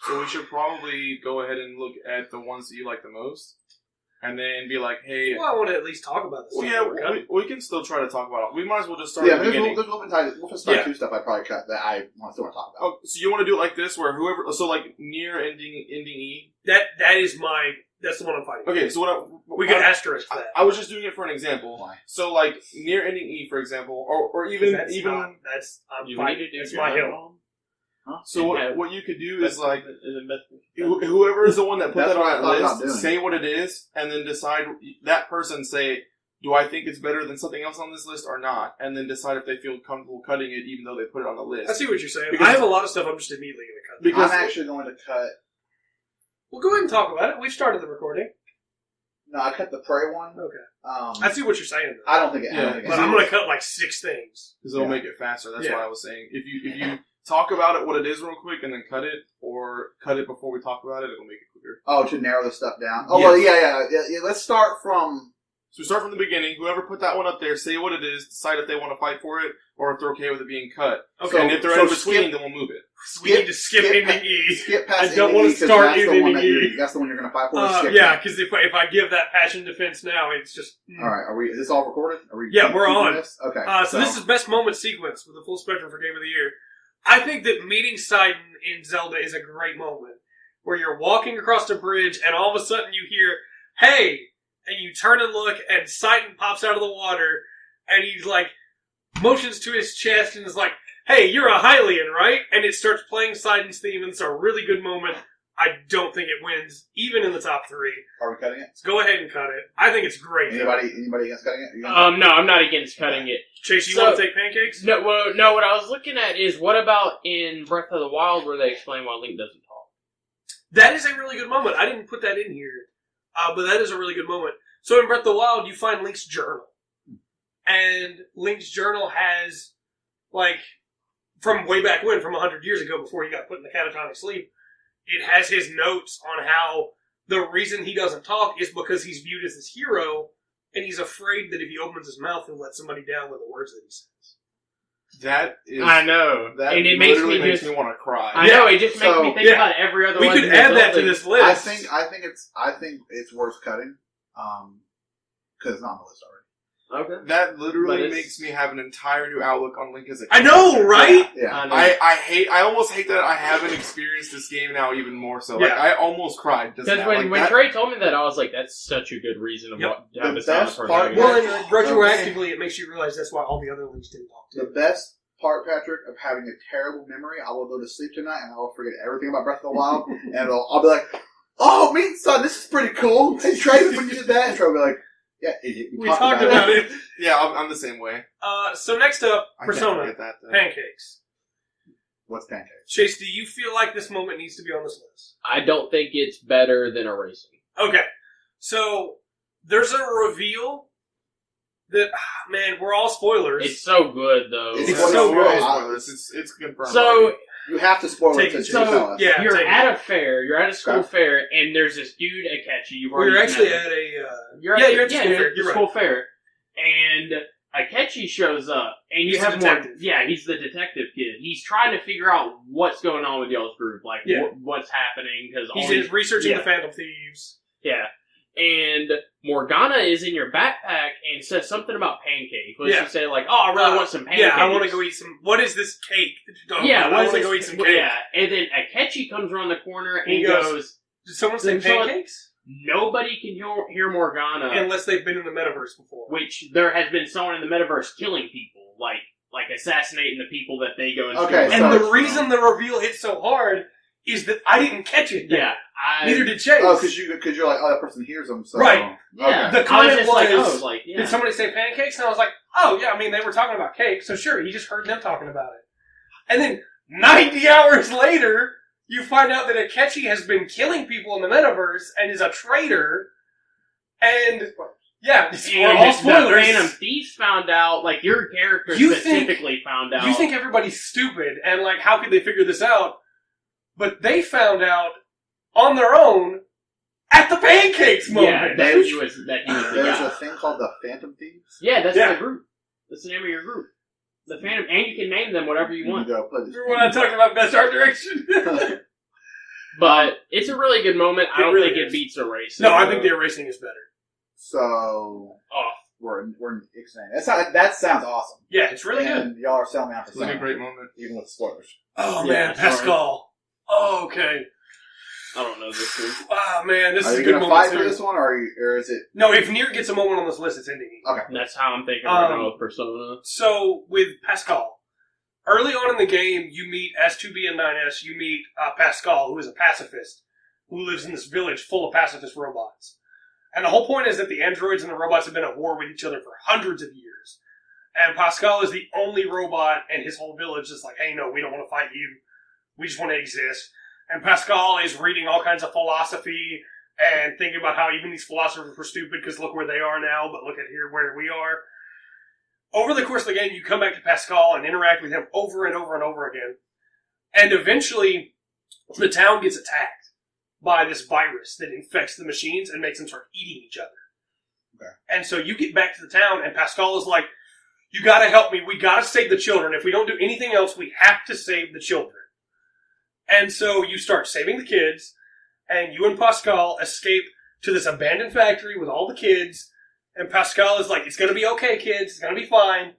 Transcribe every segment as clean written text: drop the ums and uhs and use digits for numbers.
So we should probably go ahead and look at the ones that you like the most. And then be like, hey... Well, I want to at least talk about this. Well, yeah, we can still try to talk about it. We might as well just start at the beginning. We'll just start two stuff I probably cut that I still want to talk about. Oh, so you want to do it like this, where whoever... So, like, near ending E? That is my... That's the one I'm fighting. Okay, so we could asterisk that. I was just doing it for an example. Why? So, like, near ending E, for example, or even... I'm fighting. It's my hill. Huh? So what you could do is like whoever is the one that put that on that list, say what it is, and then decide that person say, do I think it's better than something else on this list or not? And then decide if they feel comfortable cutting it, even though they put it on the list. I see what you're saying. Because I have a lot of stuff I'm just immediately going to cut. Because I'm actually going to cut. Well, go ahead and talk about it. We've started the recording. No, I cut the prey one. Okay. I see what you're saying, though. I don't think it. Yeah, but I'm going to cut like 6 things because it'll make it faster. That's why I was saying if you talk about it, what it is real quick, and then cut it, or cut it before we talk about it, it'll make it quicker. Oh, to narrow the stuff down. Oh, well, yeah. Let's start from... So we start from the beginning. Whoever put that one up there, say what it is, decide if they want to fight for it, or if they're okay with it being cut. Okay. And if they're in between, then we'll move it. We need to skip ending E. Skip past I don't want to start ending E. That's the one you're going to fight for. Yeah, because if I give that passion defense now, it's just... All right. Is this all recorded? We're on. This? Okay. So this is best moment sequence with the full spectrum for Game of the Year. I think that meeting Sidon in Zelda is a great moment where you're walking across a bridge and all of a sudden you hear, hey, and you turn and look and Sidon pops out of the water and he's like, motions to his chest and is like, hey, you're a Hylian, right? And it starts playing Sidon's theme and it's a really good moment. I don't think it wins, even in the top 3. Are we cutting it? So go ahead and cut it. I think it's great. Anybody against cutting it? No, I'm not against cutting it. Chase, you want to take pancakes? No, what I was looking at is, what about in Breath of the Wild where they explain why Link doesn't talk? That is a really good moment. I didn't put that in here, but that is a really good moment. So in Breath of the Wild, you find Link's journal. And Link's journal has, like, from way back when, from 100 years ago before he got put in the catatonic sleep, it has his notes on how the reason he doesn't talk is because he's viewed as this hero, and he's afraid that if he opens his mouth, he'll let somebody down with the words that he says. That is... I know. That and it makes me want to cry. I know, it just makes me think about every other one. We could add that to this list. I think it's worth cutting, because it's not on the list already. Okay. That literally makes me have an entire new outlook on Link as a character. I know, right? Yeah. I almost hate that I haven't experienced this game now even more so. Like, I almost cried. Because when Trey told me that, I was like, that's such a good reason to have this part. Well, and retroactively, it makes you realize that's why all the other Links didn't talk to the best part, Patrick, of having a terrible memory, I will go to sleep tonight and I will forget everything about Breath of the Wild, and I'll be like, oh, me, son, this is pretty cool. Hey, Trey, when you did that, and Trey will be like, yeah, we talked about it. Yeah, I'm the same way. So next up, Persona. Pancakes. What's pancakes? Chase, do you feel like this moment needs to be on this list? I don't think it's better than Erasing. Okay. So, there's a reveal that, man, we're all spoilers. It's so good, though. It's so good. Spoilers. It's confirmed. So, you have to spoil it to tell us. Yeah, you're at a fair, you're at a school fair, and there's this dude, Akechi. You're actually at a... you're at the school fair. And Akechi shows up, and you have more... Yeah, he's the detective kid. He's trying to figure out what's going on with y'all's group, like what's happening. Cause he's researching the Phantom Thieves. Yeah. And Morgana is in your backpack and says something about pancakes. What does she say? Like, oh, I really want some pancakes. Yeah, I want to go eat some... What is this cake that you don't I want to go eat some cake. Yeah, and then Akechi comes around the corner and goes... Did someone say pancakes? Nobody can hear Morgana. Unless they've been in the metaverse before. Which, there has been someone in the metaverse killing people. Like assassinating the people that they go and and the reason the reveal hit so hard is that I didn't catch it. Yeah. Neither did Chase. Oh, because you're like, oh, that person hears them. So. Right. Yeah. The comment was, did somebody say pancakes? And I was like, oh, yeah, I mean, they were talking about cake, so sure, he just heard them talking about it. And then 90 hours later, you find out that Akechi has been killing people in the metaverse and is a traitor. And, yeah, and all spoilers. The Phantom Thieves found out, like, your character specifically found out. You think everybody's stupid, and, like, how could they figure this out? But they found out on their own at the pancakes moment. Yeah, that he was the guy. There's a thing called the Phantom Thieves? Yeah, that's the group. That's the name of your group. The Phantom, and you can name them whatever you want. We're not talking about best art direction. But it's a really good moment. I don't think is. it beats erasing. No, I think the erasing is better. So Off. we're excited. That sounds awesome. Yeah, it's really good. And y'all are selling me out for It's like a something, great moment. even with spoilers. Oh Yeah, man, sorry. Pascal. Oh, okay. I don't know this one. Oh man, this Are is a you good gonna moment fight for too. this one, or is it? No, if Nier gets a moment on this list, it's ending. Okay. That's how I'm thinking right now with Persona. So with Pascal, early on in the game, you meet S2B and 9S. You meet Pascal, who is a pacifist who lives in this village full of pacifist robots. And the whole point is that the androids and the robots have been at war with each other for hundreds of years. And Pascal is the only robot, and his whole village is like, hey, no, we don't want to fight you. We just want to exist. And Pascal is reading all kinds of philosophy and thinking about how even these philosophers were stupid because look where they are now, but look at here where we are. Over the course of the game, you come back to Pascal and interact with him over and over and over again. And eventually, the town gets attacked by this virus that infects the machines and makes them start eating each other. Okay. And so you get back to the town, and Pascal is like, you gotta help me. We gotta save the children. If we don't do anything else, we have to save the children. And so you start saving the kids, and you and Pascal escape to this abandoned factory with all the kids. And Pascal is like, it's gonna be okay, kids. It's gonna be fine.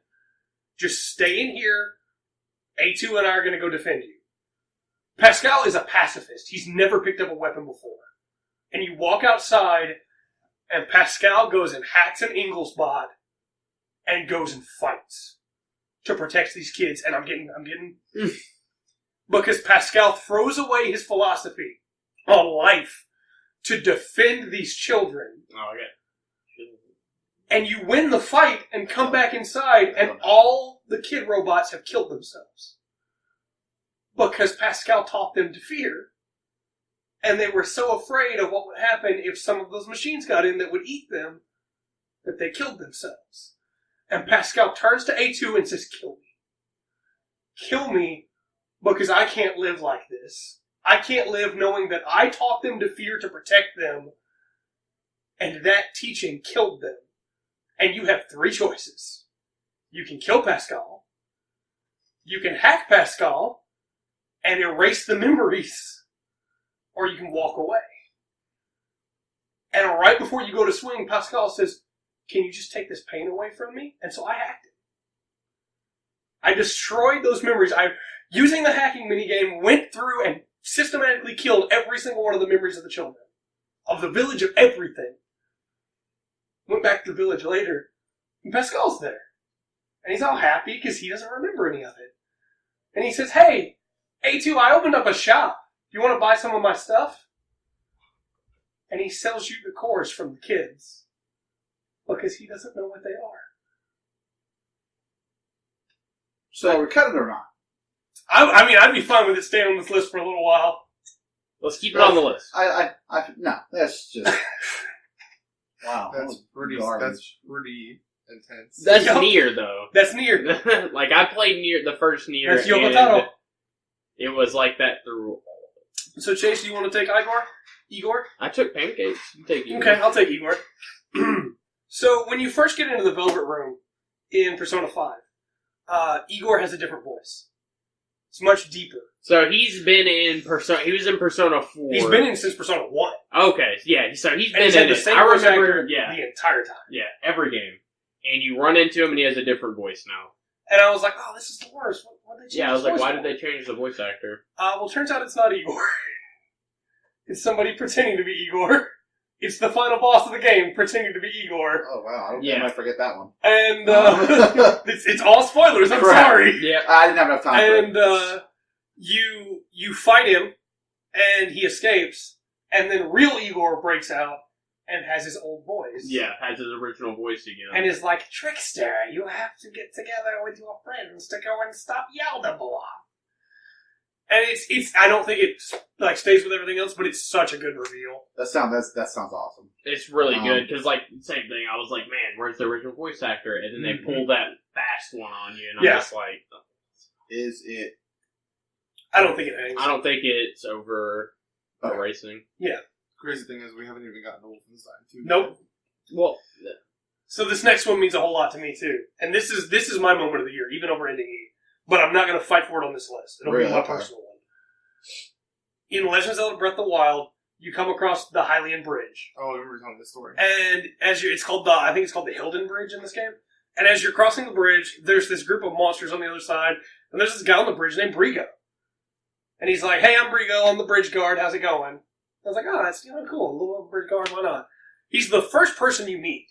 Just stay in here. A2 and I are gonna go defend you. Pascal is a pacifist. He's never picked up a weapon before. And you walk outside, and Pascal goes and hacks an Inglesbot and goes and fights to protect these kids. And I'm getting because Pascal throws away his philosophy on life to defend these children. Oh, okay. And you win the fight and come back inside, and all the kid robots have killed themselves. Because Pascal taught them to fear. And they were so afraid of what would happen if some of those machines got in that would eat them, that they killed themselves. And Pascal turns to A2 and says, kill me. Kill me, because I can't live like this. I can't live knowing that I taught them to fear to protect them, and that teaching killed them. And you have three choices. You can kill Pascal, you can hack Pascal, and erase the memories, or you can walk away. And right before you go to swing, Pascal says, can you just take this pain away from me? And so I hacked it. I destroyed those memories. Using the hacking minigame, went through and systematically killed every single one of the memories of the children. Of the village, of everything. Went back to the village later, and Pascal's there. And he's all happy because he doesn't remember any of it. And he says, hey, A2, I opened up a shop. Do you want to buy some of my stuff? And he sells you the cores from the kids. Because he doesn't know what they are. So are we cutting it or not? I mean, I'd be fine with it staying on this list for a little while. Let's keep it on the list. No, that's just wow. That's pretty intense. That's Yup. Nier, though. That's Nier. Like, I played Nier, the first Nier, That's Yoko and it was like that through all of it. So, Chase, do you want to take Igor? I took Pancakes. You take Igor. Okay, I'll take Igor. So, when you first get into the Velvet Room in Persona 5, Igor has a different voice. It's much deeper. So he's been in Persona. He was in Persona 4. He's been in since Persona 1. Okay, yeah. So he's been And he's in had the it. same I voice remember. actor Yeah, the entire time. yeah. Every game, and you run into him, and he has a different voice now. And I was like, oh, this is the worst. What did they change Yeah, I was his like, voice why for? did they change the voice actor? Well, turns out it's not Igor. It's somebody pretending to be Igor. It's the final boss of the game pretending to be Igor. Oh wow, I don't Yeah. think I might forget that one. And it's all spoilers. I'm Crap. sorry. Yeah. I didn't have enough time. And for it. you fight him, and he escapes, and then real Igor breaks out and has his old voice. Yeah, has his original voice again. And is like, Trickster, you have to get together with your friends to go and stop Yaldabaoth. And it's I don't think it like stays with everything else, but it's such a good reveal. That sounds awesome. It's really good, because, like, same thing, I was like, man, where's the original voice actor? And then they pull that fast one on you, and I'm just like... Is it... I don't think it hangs. I don't think it's over erasing. Yeah. Crazy thing is, we haven't even gotten to Wolfenstein 2. Nope. Well... So this next one means a whole lot to me, too. And this is my moment of the year, even over Ending E. But I'm not going to fight for it on this list. It'll be my personal one. in Legend of Zelda Breath of the Wild, you come across the Hylian Bridge. Oh, I remember telling this story. And I think it's called the Hilden Bridge in this game. And as you're crossing the bridge, there's this group of monsters on the other side, and there's this guy on the bridge named Brigo. And he's like, "Hey, I'm Brigo, I'm the bridge guard, how's it going?" I was like, "Oh, that's cool, a little bridge guard, why not?" He's the first person you meet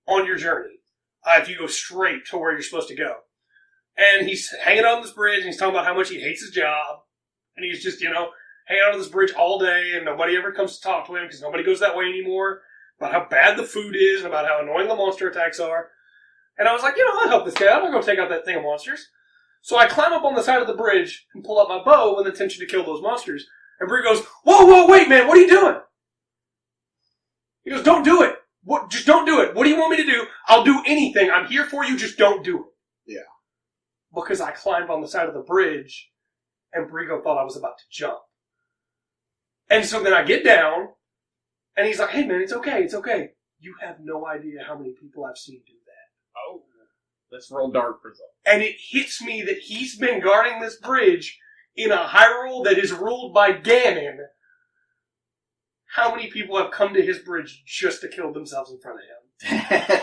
on your journey, if you go straight to where you're supposed to go. And he's hanging on this bridge, and he's talking about how much he hates his job, and he's just, hanging out on this bridge all day, and nobody ever comes to talk to him, because nobody goes that way anymore. About how bad the food is, and about how annoying the monster attacks are. And I was like, I'll help this guy out. I'll go take out that thing of monsters. So I climb up on the side of the bridge and pull out my bow with the intention to kill those monsters. And Brie goes, whoa, wait, man, what are you doing? He goes, don't do it. Just don't do it. What do you want me to do? I'll do anything. I'm here for you, just don't do it. Yeah. Because I climbed on the side of the bridge, and Brigo thought I was about to jump. And so then I get down, and he's like, "Hey, man, it's okay. You have no idea how many people I've seen do that." Oh, let's roll dark for Zelda. And it hits me that he's been guarding this bridge in a Hyrule that is ruled by Ganon. How many people have come to his bridge just to kill themselves in front of him?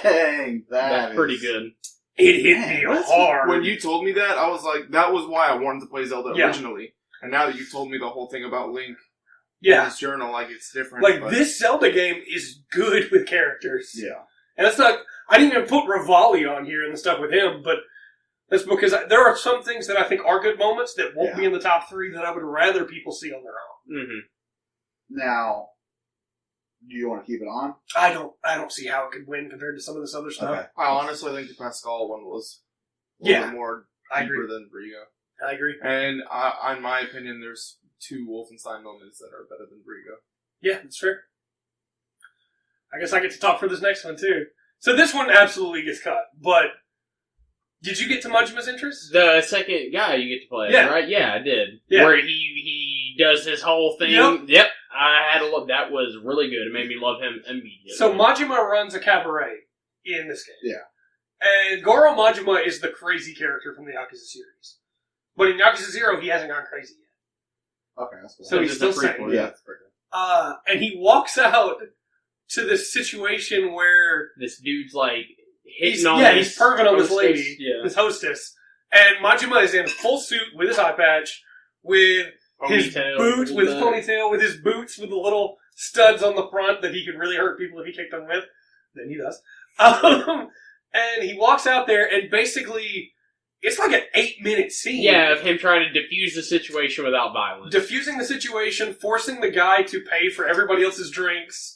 Dang, that's pretty good. It hit me hard. When you told me that, I was like, that was why I wanted to play Zelda originally. And now that you told me the whole thing about Link, his journal, it's different. This Zelda game is good with characters. Yeah. And it's not, I didn't even put Rivali on here and the stuff with him, but that's because there are some things that I think are good moments that won't be in the top 3 that I would rather people see on their own. Mm-hmm. Now, do you want to keep it on? I don't see how it could win compared to some of this other stuff. Okay. I honestly think the Pascal one was a little bit more deeper than Brigo. I agree. And in my opinion, there's 2 Wolfenstein moments that are better than Brigo. Yeah, that's fair. I guess I get to talk for this next one, too. So this one absolutely gets cut, but did you get to Majima's interest? The second guy you get to play, right? Yeah, I did. Yeah. Where he does his whole thing. Yep. I had a look. That was really good. It made me love him immediately. So Majima runs a cabaret in this game. Yeah. And Goro Majima is the crazy character from the Yakuza series. But in Yakuza 0, he hasn't gone crazy yet. Okay, that's cool. So he's still sane. Yeah, that's pretty good. And he walks out to this situation where this dude's like he's perving on this lady, this hostess, and Majima is in full suit with his eye patch, with his boots, with his ponytail, with his boots with the little studs on the front that he could really hurt people if he kicked them with. Then he does. And he walks out there, and basically, it's like an 8-minute scene. Yeah, of him trying to defuse the situation without violence. Diffusing the situation, forcing the guy to pay for everybody else's drinks,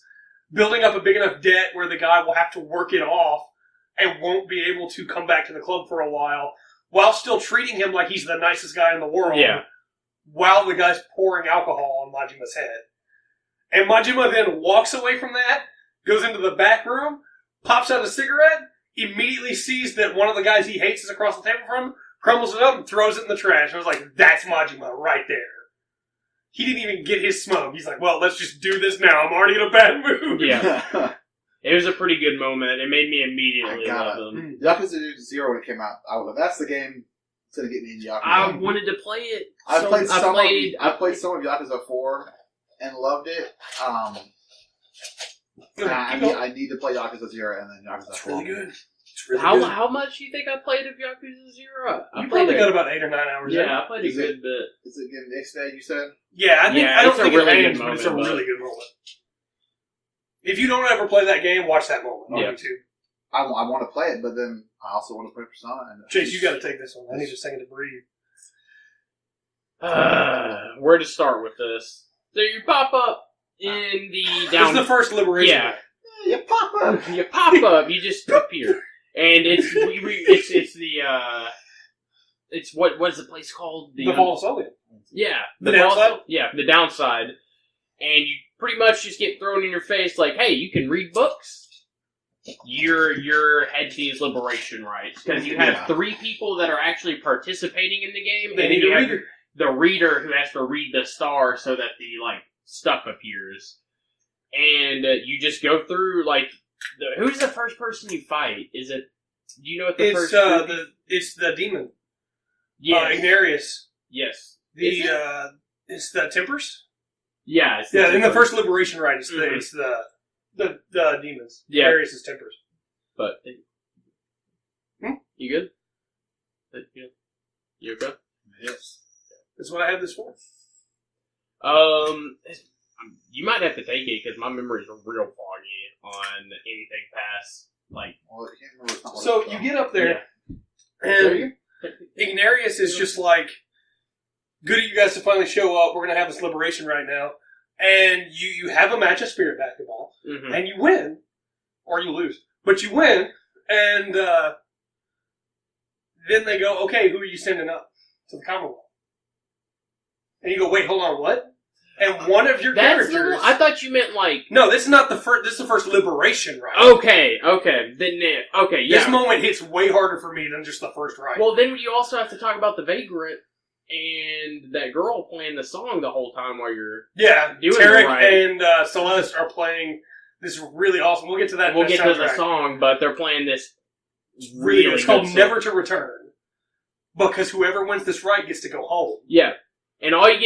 building up a big enough debt where the guy will have to work it off and won't be able to come back to the club for a while, while still treating him like he's the nicest guy in the world, while the guy's pouring alcohol on Majima's head. And Majima then walks away from that, goes into the back room, pops out a cigarette, immediately sees that one of the guys he hates is across the table from him, crumbles it up and throws it in the trash. I was like, that's Majima right there. He didn't even get his smoke. He's like, well, let's just do this now. I'm already in a bad mood. Yeah. It was a pretty good moment. It made me immediately love him. Yakuza 0 when it came out, that's the game that's going to get me in Yakuza. I wanted to play it. I played some of Yakuza 4 and loved it. I need to play Yakuza 0 and then Yakuza 4. It's really good. It's really good. How much do you think I played of Yakuza 0? You probably got about 8 or 9 hours in. Yeah, I played a good bit. Is it getting next day, you said? Yeah, I don't think really it ends, but it's a really good moment. If you don't ever play that game, watch that moment on YouTube. I want to play it, but then I also want to play Persona. Chase, you got to take this one. I need a second to breathe. Where to start with this? So you pop up in the down. This is the first liberation. Yeah. You pop up. You pop up. You just appear, and it's what's the place called? The Vault of Soviet. Yeah. The downside? The downside. And you pretty much just get thrown in your face like, hey, you can read books. Your head to these liberation rights. Because you have 3 people that are actually participating in the game. They need a reader. The reader who has to read the star so that the, stuff appears. And you just go through, who's the first person you fight? Is it, do you know what the first it's the demon. Yeah. Ignarius. Yes. It's the Tempers? Yeah. In the first Liberation ride, it's the demons. Yeah. Darius' Tempers. But... You good? Yeah. You okay? Yes. That's what I have this for. You might have to take it because my memory is real foggy on anything past like. Well, I can't remember. It's not So you get up there, and Ignarius is just like, "Good of you guys to finally show up. We're gonna have this liberation right now." And you have a match of spirit basketball, and you win, or you lose, but you win, and then they go, "Okay, who are you sending up to the Commonwealth?" And you go, "Wait, hold on, what?" And one of your characters... I thought you meant like... No, this is not the first... This is the first liberation ride. Okay. Then, okay, yeah. This moment hits way harder for me than just the first ride. Well, then you also have to talk about the Vagrant and that girl playing the song the whole time while you're doing Tarek the ride. and Celeste are playing this really awesome... We'll get to that. We'll get to the song, but they're playing this really It's called Never to Return. Because whoever wins this ride gets to go home. Yeah. And all you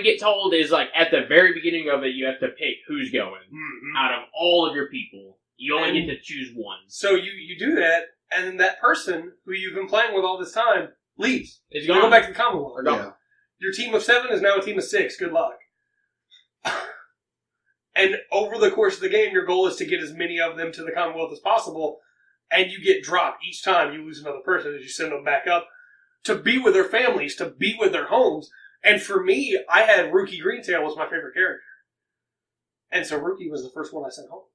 get told is like at the very beginning of it, you have to pick who's going out of all of your people. You only get to choose one. So you do that, and then that person who you've been playing with all this time leaves. It's You gone. go back to the Commonwealth. Yeah. Your team of 7 is now a team of 6. Good luck. And over the course of the game, your goal is to get as many of them to the Commonwealth as possible, and you get dropped each time you lose another person as you send them back up to be with their families, to be with their homes. And for me, I had Rookie Greentail was my favorite character. And so Rookie was the first one I sent home.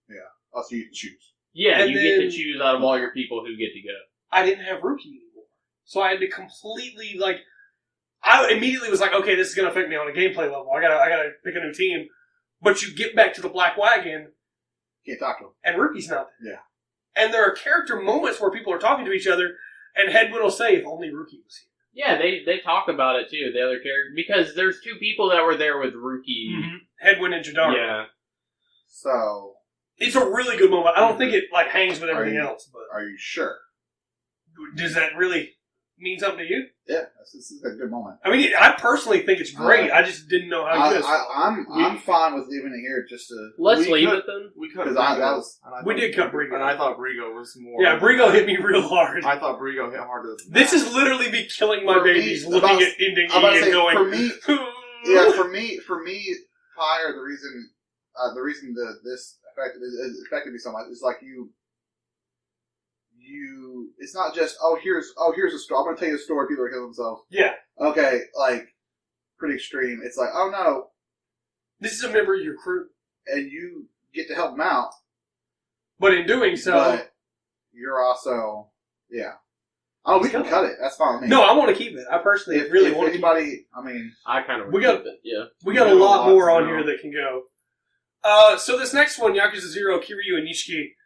Yeah. Oh, so you can choose. Yeah, And you get to choose out of all your people who get to go. I didn't have Rookie anymore. So I had to completely, I immediately was like, okay, this is going to affect me on a gameplay level. I gotta pick a new team. But you get back to the Black Wagon. Can't talk to him. And Rookie's not there. Yeah. And there are character moments where people are talking to each other, and Headwind will say, if only Rookie was here. Yeah, they talk about it too, the other character, because there's 2 people that were there with Rookie. Headwind and Jadar. Yeah. So... It's a really good moment. I don't think it hangs with everything else, but... Are you sure? Does that really mean something to you? Yeah, this is a good moment. I mean, I personally think it's great. I just didn't know how you guys felt. I'm fine with leaving it here just to... Let's leave it then. We cut Brigo. We did cut Brigo. And I thought Brigo was more... Yeah, Brigo hit me real hard. I thought Brigo hit harder than This is literally me killing my babies, looking at ending E and going... For me, for me, Pyre, the reason this affected me so much is like it's not just here's a story. I'm going to tell you a story. People are killing themselves. Yeah. Okay, pretty extreme. It's like, oh no, this is a member of your crew, and you get to help them out. But in doing so, but you're also we can cut it. That's fine with me. No, I want to keep it. I personally really want to keep it. I mean, I kind of we got it. Yeah, we got a lot more on here that can go. So this next one, Yakuza 0, Kiryu and Nishiki.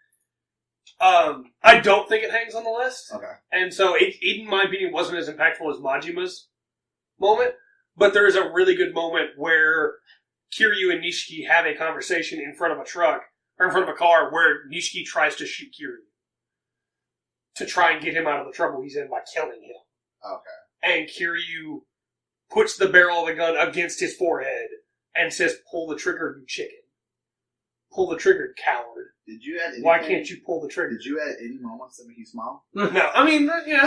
I don't think it hangs on the list. Okay. And so it, in my opinion, wasn't as impactful as Majima's moment. But there is a really good moment where Kiryu and Nishiki have a conversation in front of a truck, or in front of a car, where Nishiki tries to shoot Kiryu to try and get him out of the trouble he's in by killing him. Okay. And Kiryu puts the barrel of the gun against his forehead and says, "Pull the trigger, you chicken. Pull the trigger, coward." Did you add anything? Why can't you pull the trigger? Did you add any moments that make you smile? No, I mean, yeah.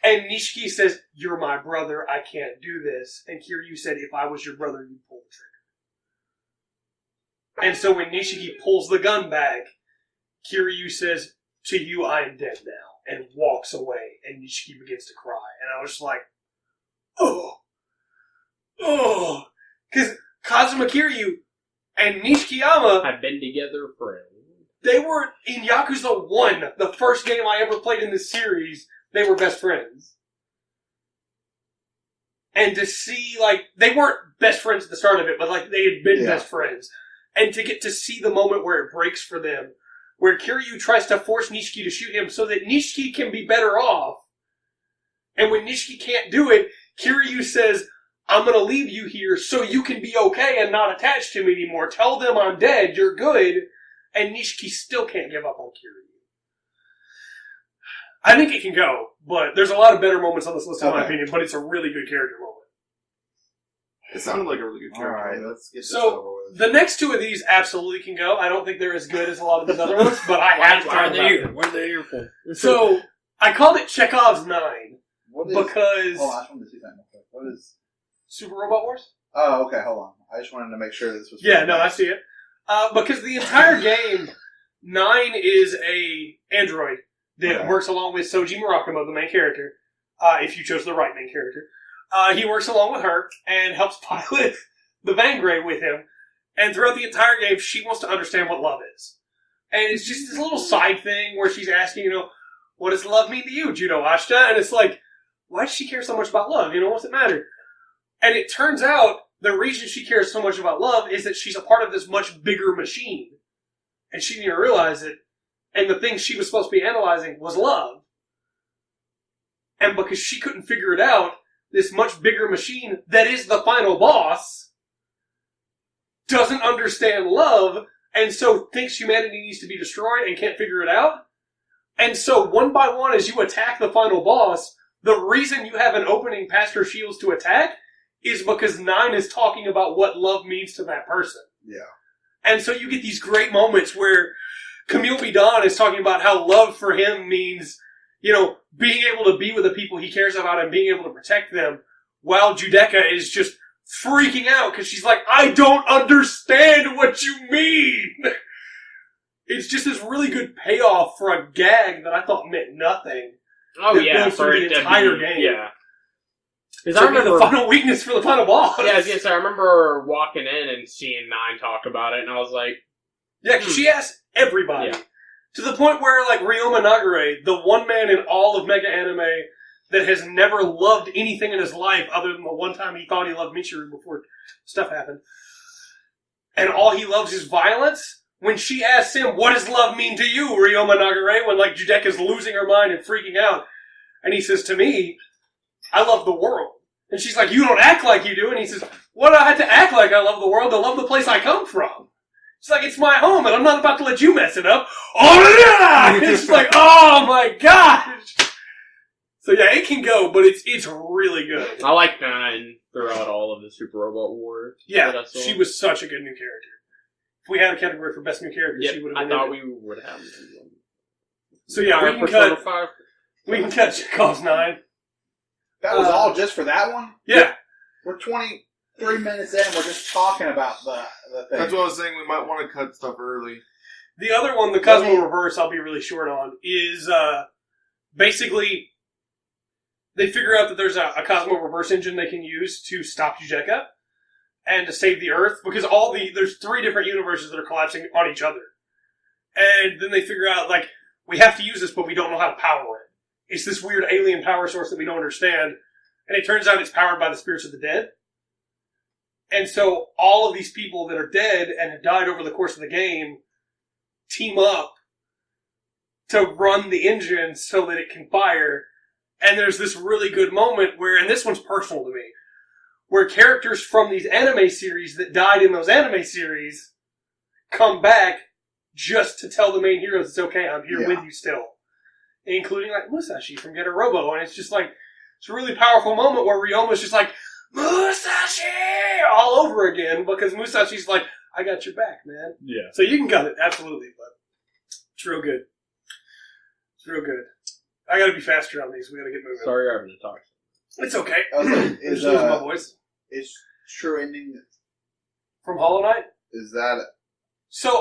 And Nishiki says, "You're my brother, I can't do this." And Kiryu said, "If I was your brother, you'd pull the trigger." And so when Nishiki pulls the gun back, Kiryu says, "To you, I am dead now," and walks away. And Nishiki begins to cry. And I was just like, because Kazuma Kiryu and Nishikiyama have been together forever. They were in Yakuza 1, the first game I ever played in this series. They were best friends. And to see, they weren't best friends at the start of it, but, they had been best friends. And to get to see the moment where it breaks for them, where Kiryu tries to force Nishiki to shoot him so that Nishiki can be better off. And when Nishiki can't do it, Kiryu says, "I'm going to leave you here so you can be okay and not attached to me anymore. Tell them I'm dead, you're good." And Nishiki still can't give up on Kiryu. I think it can go, but there's a lot of better moments on this list, in my opinion, but it's a really good character moment. It sounded like a really good character. Alright, let's get this So, over with. the next two of these absolutely can go. I don't think they're as good as a lot of these other ones, but I have to talk about them. What are they here for? So, I called it Chekhov's 9 What is... because... Hold on, I just wanted to see that. What is... Super Robot Wars? Oh, okay, hold on. I just wanted to make sure this was... Yeah, no, I see it. Because the entire game, 9 is a android that works along with Soji Murakumo, the main character, if you chose the right main character. He works along with her and helps pilot the Vangray with him. And throughout the entire game, she wants to understand what love is. And it's just this little side thing where she's asking, what does love mean to you, Judo Ashta? And it's like, why does she care so much about love? What's it matter? And it turns out the reason she cares so much about love is that she's a part of this much bigger machine. And she didn't even realize it. And the thing she was supposed to be analyzing was love. And because she couldn't figure it out, this much bigger machine that is the final boss doesn't understand love, and so thinks humanity needs to be destroyed and can't figure it out. And so one by one, as you attack the final boss, the reason you have an opening past her shields to attack is because 9 is talking about what love means to that person. Yeah. And so you get these great moments where Camille B. Dawn is talking about how love for him means, being able to be with the people he cares about and being able to protect them, while Judeka is just freaking out because she's like, I don't understand what you mean! It's just this really good payoff for a gag that I thought meant nothing. Oh, yeah, for the entire game. Yeah. Because I remember the final weakness for the final boss. Yeah, I remember walking in and seeing 9 talk about it, and I was like... Yeah, because she asked everybody. Yeah. To the point where, Ryoma Nagare, the one man in all of Mega Anime that has never loved anything in his life other than the one time he thought he loved Michiru before stuff happened, and all he loves is violence, when she asks him, what does love mean to you, Ryoma Nagare, when, Judeka's losing her mind and freaking out, and he says, to me, I love the world. And she's like, you don't act like you do. And he says, what do I have to act like I love the world? I love the place I come from. It's like, it's my home, and I'm not about to let you mess it up. Oh, yeah! It's like, oh my gosh! So yeah, it can go, but it's really good. I like 9 throughout all of the Super Robot Wars. Yeah, she was such a good new character. If we had a category for best new character, she would have been. I thought we would have. So yeah, we can cut Chekhov's 9. That was all just for that one? Yeah. We're 23 minutes in, we're just talking about the thing. That's what I was saying, we might want to cut stuff early. The other one, the Cosmo Reverse, I'll be really short on, is basically they figure out that there's a Cosmo Reverse engine they can use to stop Judeka and to save the Earth, because there's 3 different universes that are collapsing on each other. And then they figure out, we have to use this, but we don't know how to power it. It's this weird alien power source that we don't understand, and it turns out it's powered by the spirits of the dead. And so all of these people that are dead and have died over the course of the game team up to run the engine so that it can fire. And there's this really good moment where, and this one's personal to me, where characters from these anime series that died in those anime series come back just to tell the main heroes it's okay, I'm here with you still. Including Musashi from Getter Robo. And it's just it's a really powerful moment where Ryoma's just like, Musashi! All over again, because Musashi's like, I got your back, man. Yeah. So you can cut it, absolutely, but it's real good. It's real good. I gotta be faster on these, we gotta get moving. Sorry you're having to talk. It's okay. Is my voice. Is True Ending from Hollow Knight? Is that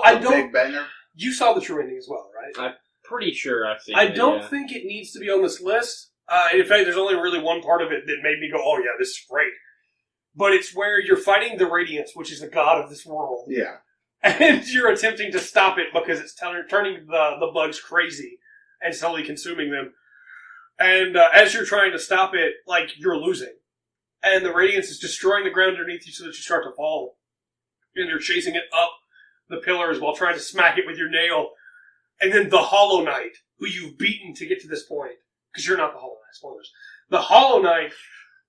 a big banger? You saw the True Ending as well, right? I'm pretty sure I've seen it. I don't think it needs to be on this list. In fact, there's only really one part of it that made me go, oh yeah, this is great. But it's where you're fighting the Radiance, which is the god of this world. Yeah. And you're attempting to stop it because it's turning the bugs crazy and slowly consuming them. And as you're trying to stop it, you're losing. And the Radiance is destroying the ground underneath you so that you start to fall. And you're chasing it up the pillars while trying to smack it with your nail. And then the Hollow Knight, who you've beaten to get to this point, because you're not the Hollow Knight, spoilers. The Hollow Knight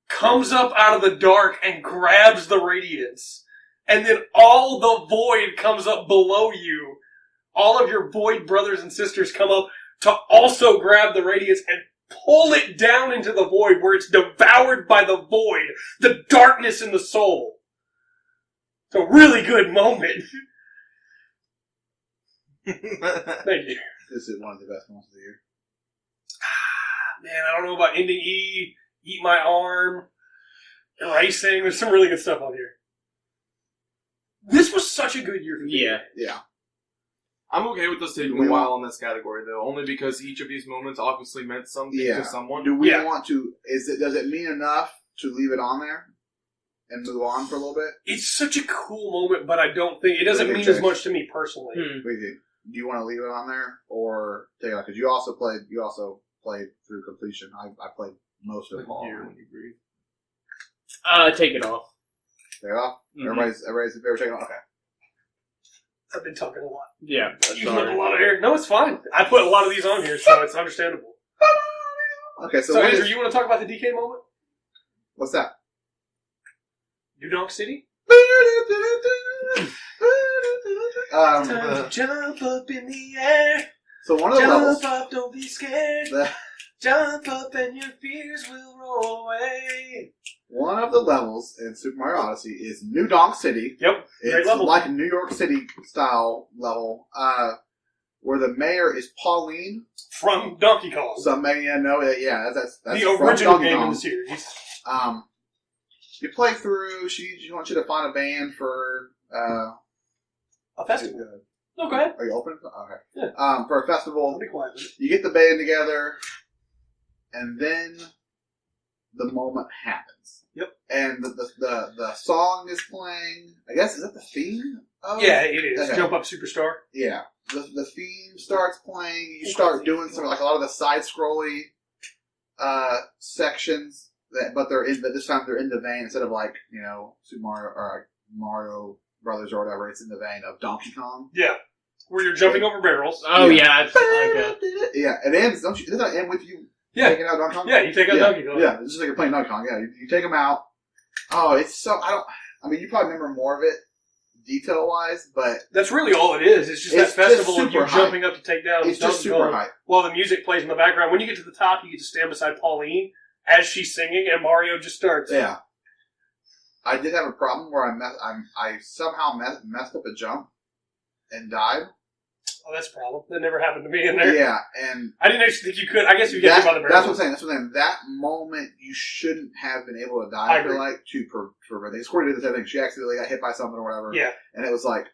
comes up out of the dark and grabs the Radiance. And then all the Void comes up below you. All of your Void brothers and sisters come up to also grab the radiance and pull it down into the void where it's devoured by the void, the darkness in the soul. It's a really good moment. Thank you. This is one of the best moments of the year. Man, I don't know about ending E, eat my arm, erasing. There's some really good stuff on here. This was such a good year for me. Yeah. I'm okay with us taking a while in this category, though, only because each of these moments obviously meant something to someone. Do we want to? Does it mean enough to leave it on there and move on for a little bit? It's such a cool moment, but I don't think it doesn't mean as much to me personally. Do you want to leave it on there or take it off? Because you also played through completion. I played most of it all. Take it off. Take it off. Everybody's taking it off. Okay. I've been talking a lot. Yeah, You flip a lot of hair. No, it's fine. I put a lot of these on here, so it's understandable. Okay, so Andrew, you want to talk about the DK moment? What's that? New Donk City? Time to jump up in the air. So one of the levels. Jump up, don't be scared. Jump up and your fears will roll away. One of the levels in Super Mario Odyssey is New Donk City. Yep, it's level. Like a New York City style level, where the mayor is Pauline from Donkey Kong. Some may know that. Yeah, that's the original game in the series. You play through. She wants you to find a band for a festival. No, go ahead. Are you open? Okay. Yeah. For a festival. I'll be quiet. You get the band together, and then the moment happens. Yep. And the song is playing. I guess, is that the theme? Yeah, it is. Okay. Jump Up Superstar. Yeah. The theme starts playing. You start doing some, like a lot of the side-scrolly sections, but this time they're in the vein, instead of like, Super Mario or Mario Brothers or whatever, it's in the vein of Donkey Kong. Yeah. Where you're jumping over barrels. Oh, yeah. It's like yeah, it ends, doesn't it end with you taking out Donkey Kong? Yeah, you take out Donkey Kong. Yeah, it's just like you're playing Donkey Kong. Yeah, you take them out. Oh, it's so, you probably remember more of it detail-wise, but that's really all it is. It's just that festival of you jumping up to take down. It's just super hype. While the music plays in the background. When you get to the top, you get to stand beside Pauline as she's singing, and Mario just starts. Yeah. I did have a problem where I somehow messed up a jump and died. Oh, that's a problem. That never happened to me in there. Yeah, and I didn't actually think you could. I guess you get hit by the barrel. That's what I'm saying. That moment, you shouldn't have been able to die. I feel like to prevent things. Corey did the same thing. She accidentally got hit by something or whatever. Yeah, and it was like,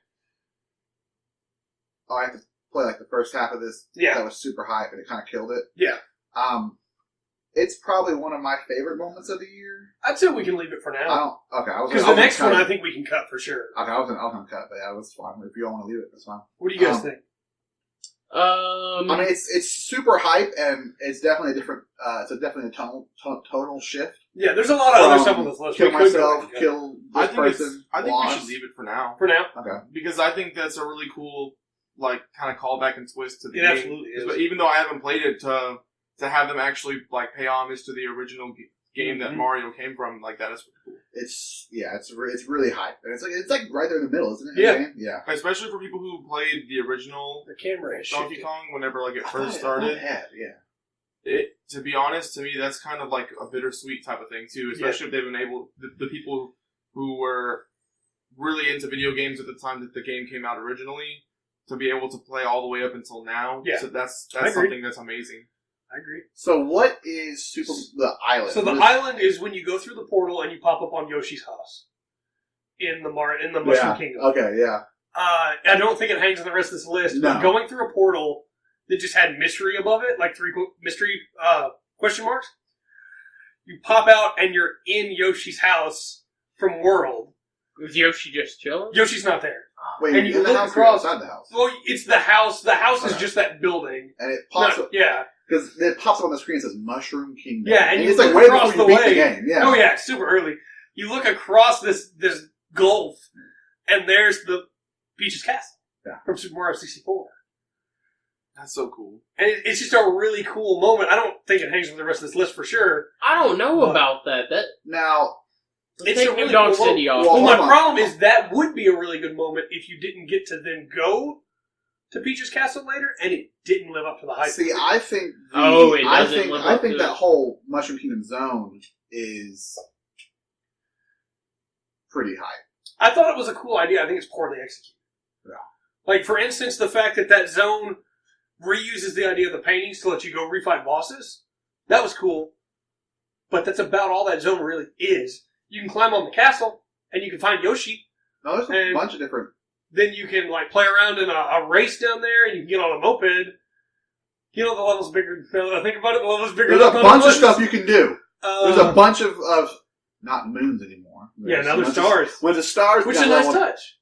I have to play like the first half of this. Yeah, that was super hype, and it kind of killed it. Yeah. It's probably one of my favorite moments of the year. I'd say we can leave it for now. Because the next one I think we can cut for sure. Okay, I was gonna cut, but yeah, it was fine. If you don't want to leave it, that's fine. What do you guys think? It's super hype, and it's definitely a different. It's definitely a tonal shift. Yeah, there's a lot of other stuff on this list. Kill myself, kill this person. I think we should leave it for now. For now, okay. Because I think that's a really cool, kind of callback and twist to the game. Absolutely is. But even though I haven't played it, to have them actually pay homage to the original game that Mario came from, that is pretty cool. It's really hype, and it's like right there in the middle, isn't it? Yeah, yeah. Especially for people who played the original Donkey Kong whenever it first started. To be honest, to me that's kind of like a bittersweet type of thing too. Especially if they've been able, the people who were really into video games at the time that the game came out originally, to be able to play all the way up until now. Yeah, so that's something that's amazing. I agree. So what is the island? So the island is when you go through the portal and you pop up on Yoshi's house in the Mushroom Kingdom. Okay, yeah. I don't think it hangs on the rest of this list, but going through a portal that just had mystery above it, like 3 mystery question marks, you pop out and you're in Yoshi's house from World. Was Yoshi just chilling? Yoshi's not there. Wait, and you look across outside the house. Well, it's the house. The house is just that building. And it pops up. Yeah. Because it pops up on the screen and says Mushroom Kingdom. Yeah, and you it's look way across before the you beat way. the game. Yeah. Oh yeah, super early. You look across this gulf, and there's the Peach's Castle from Super Mario 64. That's so cool. And it's just a really cool moment. I don't think it hangs with the rest of this list for sure. I don't know about that. Now, it's a really Donk cool City off. Well, my problem is that would be a really good moment if you didn't get to then go to Peach's Castle later, and it didn't live up to the hype. See, I think. I think that whole Mushroom Kingdom zone is pretty high. I thought it was a cool idea. I think it's poorly executed. Yeah. Like, for instance, the fact that zone reuses the idea of the paintings to let you go refight bosses. That was cool. But that's about all that zone really is. You can climb on the castle, and you can find Yoshi. No, there's a bunch of different... Then you can, like, play around in a race down there, and you can get on a moped. You know, the level's bigger. Now that I think about it, the level's bigger. There's a bunch of stuff you can do. There's a bunch of not moons anymore. Yeah, now they're stars. When the stars... Which is a nice touch.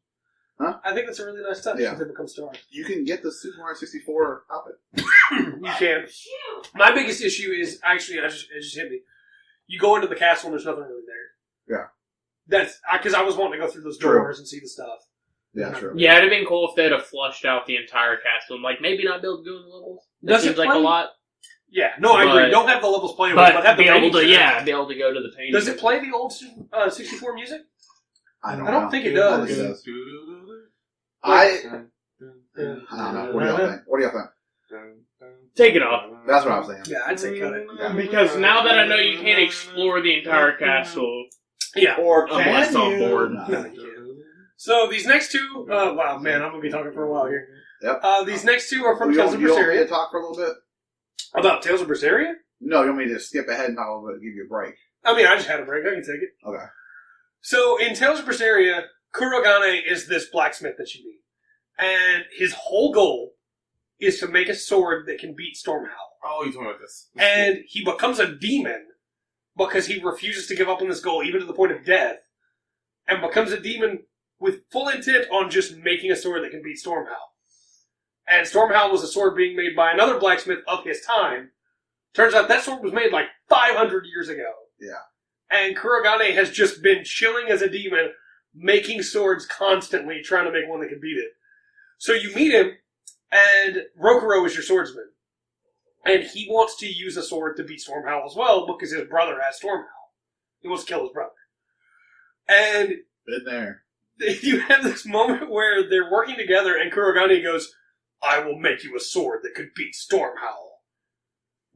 Huh? I think that's a really nice touch when they become stars. You can get the Super Mario 64 outfit. You can. My biggest issue is, actually, it just hit me. You go into the castle and there's nothing really there. Yeah. That's because I was wanting to go through those doors and see the stuff. Yeah, true. Yeah, it'd have been cool if they'd have flushed out the entire castle and, like, maybe not be able to go in the levels. That seems like a lot. Yeah, no, I agree. Don't have the levels playable, but have the be able to, paintings. be able to go to the painting. Does it play the old 64 music? I don't think it does. I don't know. What do y'all think? What do y'all think? Take it off. That's what I was thinking. Yeah, I'd say cut it. Yeah. Because now that I know you can't explore the entire castle, or unless on board. No, you can't. So these next two, wow, man, I'm gonna be talking for a while here. Yep. These next two are from you Tales of want me Berseria. to talk for a little bit? About Tales of Berseria? No, you want me to skip ahead and talk a little bit, give you a break? I mean, I just had a break. I can take it. Okay. So in Tales of Berseria, Kurogane is this blacksmith that you meet, and his whole goal is to make a sword that can beat Stormhowl. Oh, you're talking about this. And he becomes a demon because he refuses to give up on this goal, even to the point of death, and becomes a demon with full intent on just making a sword that can beat Stormhowl. And Stormhowl was a sword being made by another blacksmith of his time. Turns out that sword was made like 500 years ago. Yeah. And Kurogane has just been chilling as a demon, making swords constantly, trying to make one that can beat it. So you meet him, and Rokuro is your swordsman. And he wants to use a sword to beat Stormhowl as well, because his brother has Stormhowl. He wants to kill his brother. And been there. You have this moment where they're working together, and Kurogane goes, "I will make you a sword that could beat Stormhowl."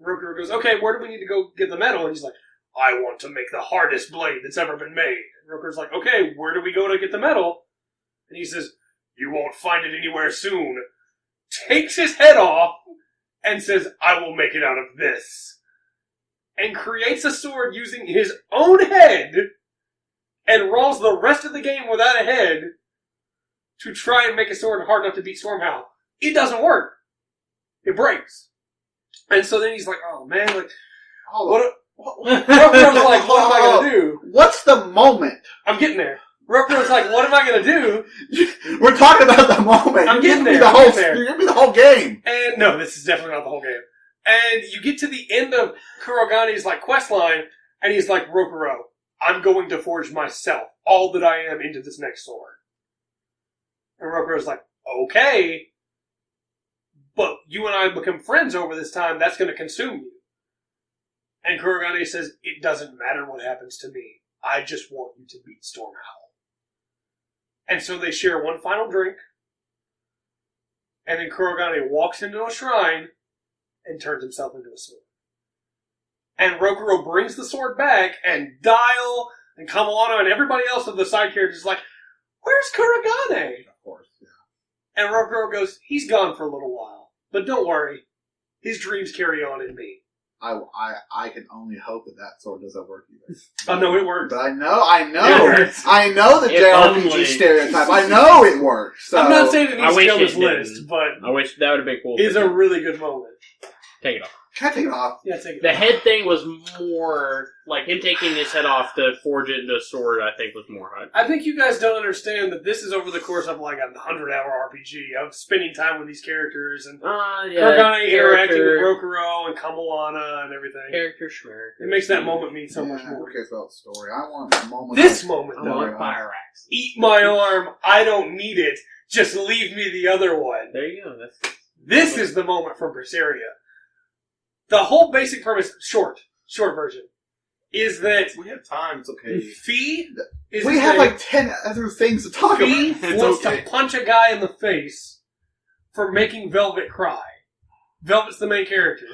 Rokuro goes, "Okay, where do we need to go get the metal?" And he's like, "I want to make the hardest blade that's ever been made." And Rokuro's like, "Okay, where do we go to get the metal?" And he says, "You won't find it anywhere soon." Takes his head off and says, "I will make it out of this." And creates a sword using his own head and rolls the rest of the game without a head to try and make a sword hard enough to beat Stormhowl. It doesn't work. It breaks. And so then he's like, "Oh man, like, what am I gonna do?" What's the moment? I'm getting there. Rokuro's like, "What am I gonna do?" We're talking about the moment. I'm getting there. You're giving me the whole game. And no, this is definitely not the whole game. And you get to the end of Kurogane's like quest line, and he's like, "Rokuro, I'm going to forge myself, all that I am, into this next sword." And Rokuro's like, "Okay, but you and I become friends over this time, that's going to consume you." And Kurogane says, "It doesn't matter what happens to me. I just want you to beat Stormhowl." And so they share one final drink, and then Kurogane walks into a shrine and turns himself into a sword. And Rokuro brings the sword back, and Dial and Kamawano and everybody else of the side characters is like, "Where's Kurogane?" Of course, yeah. And Rokuro goes, "He's gone for a little while. But don't worry. His dreams carry on in me." I can only hope that sword doesn't work either. Oh, no, it works. But I know It the JRPG stereotype. I know it works. So. I'm not saying it needs to be on this didn't. list, but I wish that would have been cool. it's a really good moment. Take it off. Can I take it off? Yeah, take it The off. head thing was more like him taking his head off to forge it into a sword. I think was more hype. I think you guys don't understand that this is over the course of like a 100-hour RPG of spending time with these characters and Kurogane interacting with Rokuro and Kamawano and everything. Character schmer. It makes that moment mean so much Who more. cares about the story? I want the moment. This moment, I though. want fire axe. Eat my arm. I don't need it. Just leave me the other one. There you go. This is the moment from Berseria. The whole basic premise, short version, is that We have time. It's okay. Fee is We have like 10 other things to talk Fee about. wants okay. to punch a guy in the face for making Velvet cry. Velvet's the main character.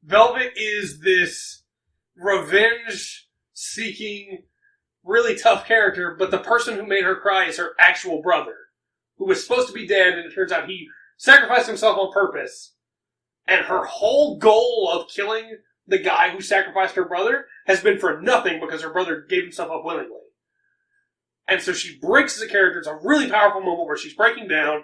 Velvet is this revenge-seeking, really tough character, but the person who made her cry is her actual brother, who was supposed to be dead, and it turns out he sacrificed himself on purpose. And her whole goal of killing the guy who sacrificed her brother has been for nothing because her brother gave himself up willingly. And so she breaks as a character. It's a really powerful moment where she's breaking down,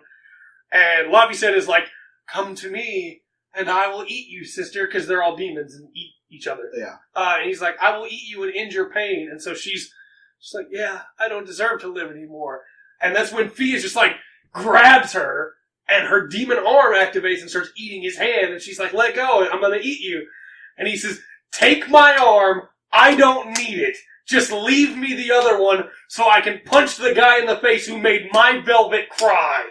and Lavi is like, "Come to me, and I will eat you, sister," because they're all demons and eat each other. Yeah. And he's like, "I will eat you and end your pain." And so she's like, "Yeah, I don't deserve to live anymore." And that's when Fee is just like, grabs her, and her demon arm activates and starts eating his hand, and she's like, "Let go, I'm gonna eat you." And he says, "Take my arm, I don't need it. Just leave me the other one so I can punch the guy in the face who made my Velvet cry."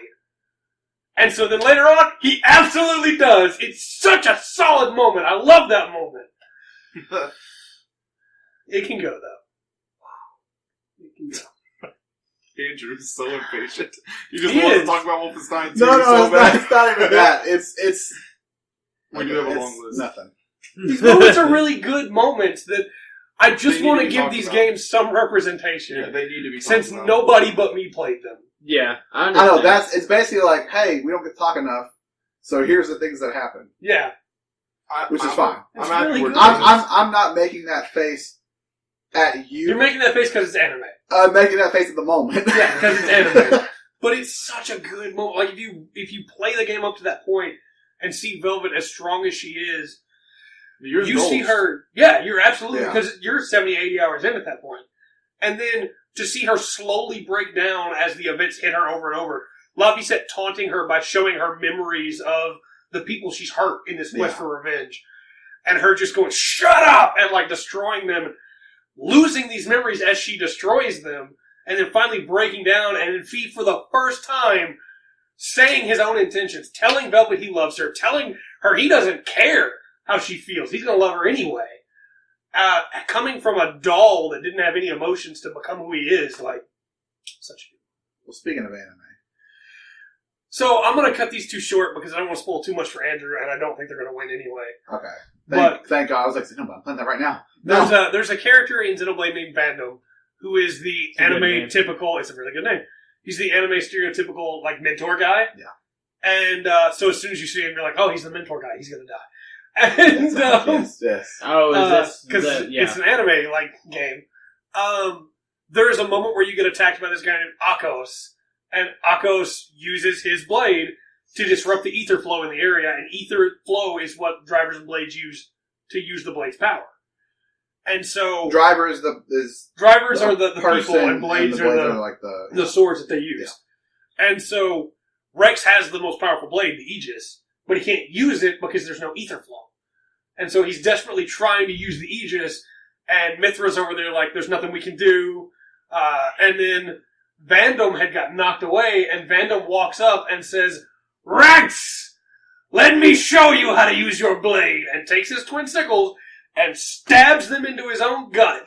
And so then later on, he absolutely does. It's such a solid moment. I love that moment. It can go, though. It can go. Andrew is so impatient. He just wants to talk about Wolfenstein 2 No, so bad. it's not even that. It's We do have a long list. Nothing. These moments are really good moments that I just They want need to to be give talked these about. games some representation. Yeah, they need to be Since talked about. nobody but me played them. Yeah, I I understand. know, it's basically like, hey, we don't get to talk enough, so here's the things that happen. Yeah. Which is fine. It's I'm really happy with good. I'm not making that face at you. You're making that face because it's anime. I'm making that face at the moment. Yeah, because it's anime. But it's such a good moment. Like, if you play the game up to that point and see Velvet as strong as she is, Yours you goals. see her... Yeah, you're absolutely... Yeah. Because you're 70, 80 hours in at that point. And then to see her slowly break down as the events hit her over and over. Lavisette taunting her by showing her memories of the people she's hurt in this quest for revenge. And her just going, "Shut up!" and like destroying them. Losing these memories as she destroys them. And then finally breaking down, and then Fee, for the first time, saying his own intentions, telling Velvet he loves her, telling her he doesn't care how she feels. He's going to love her anyway. Coming from a doll that didn't have any emotions to become who he is, like, such a... Well, speaking of anime. So, I'm going to cut these two short because I don't want to spoil too much for Andrew, and I don't think they're going to win anyway. Okay. But Thank God. I was like, no, but I'm playing that right now. there's a character in Xenoblade named Vandom, who is the It's a good anime name. typical... It's a really good name. He's the anime stereotypical, like, mentor guy. Yeah. And so as soon as you see him, you're like, oh, he's the mentor guy. He's going to die. And Yes. Oh, is this... because it's an anime like game. There is a moment where you get attacked by this guy named Akos, and Akos uses his blade to disrupt the ether flow in the area, and ether flow is what drivers and blades use to use the blade's power. And so Driver drivers are the person, people, and blades are like the swords that they use. Yeah. And so Rex has the most powerful blade, the Aegis, but he can't use it because there's no ether flow. And so he's desperately trying to use the Aegis, and Mithra's over there like, there's nothing we can do. And then Vandom had got knocked away, and Vandom walks up and says, "Rex, let me show you how to use your blade," and takes his twin sickles and stabs them into his own gut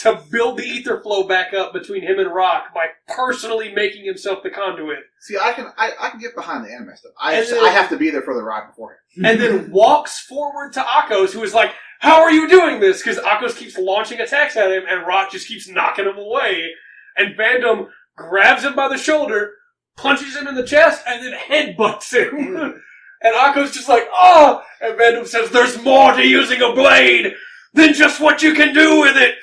to build the ether flow back up between him and Rock by personally making himself the conduit. See, I can get behind the anime stuff. I And then- have to be there for the ride beforehand. And then walks forward to Akos, who is like, "How are you doing this?" Because Akos keeps launching attacks at him, and Rock just keeps knocking him away. And Vandom grabs him by the shoulder, punches him in the chest, and then headbutts him. And Akos just like, "Oh!" And Vandom says, "There's more to using a blade than just what you can do with it."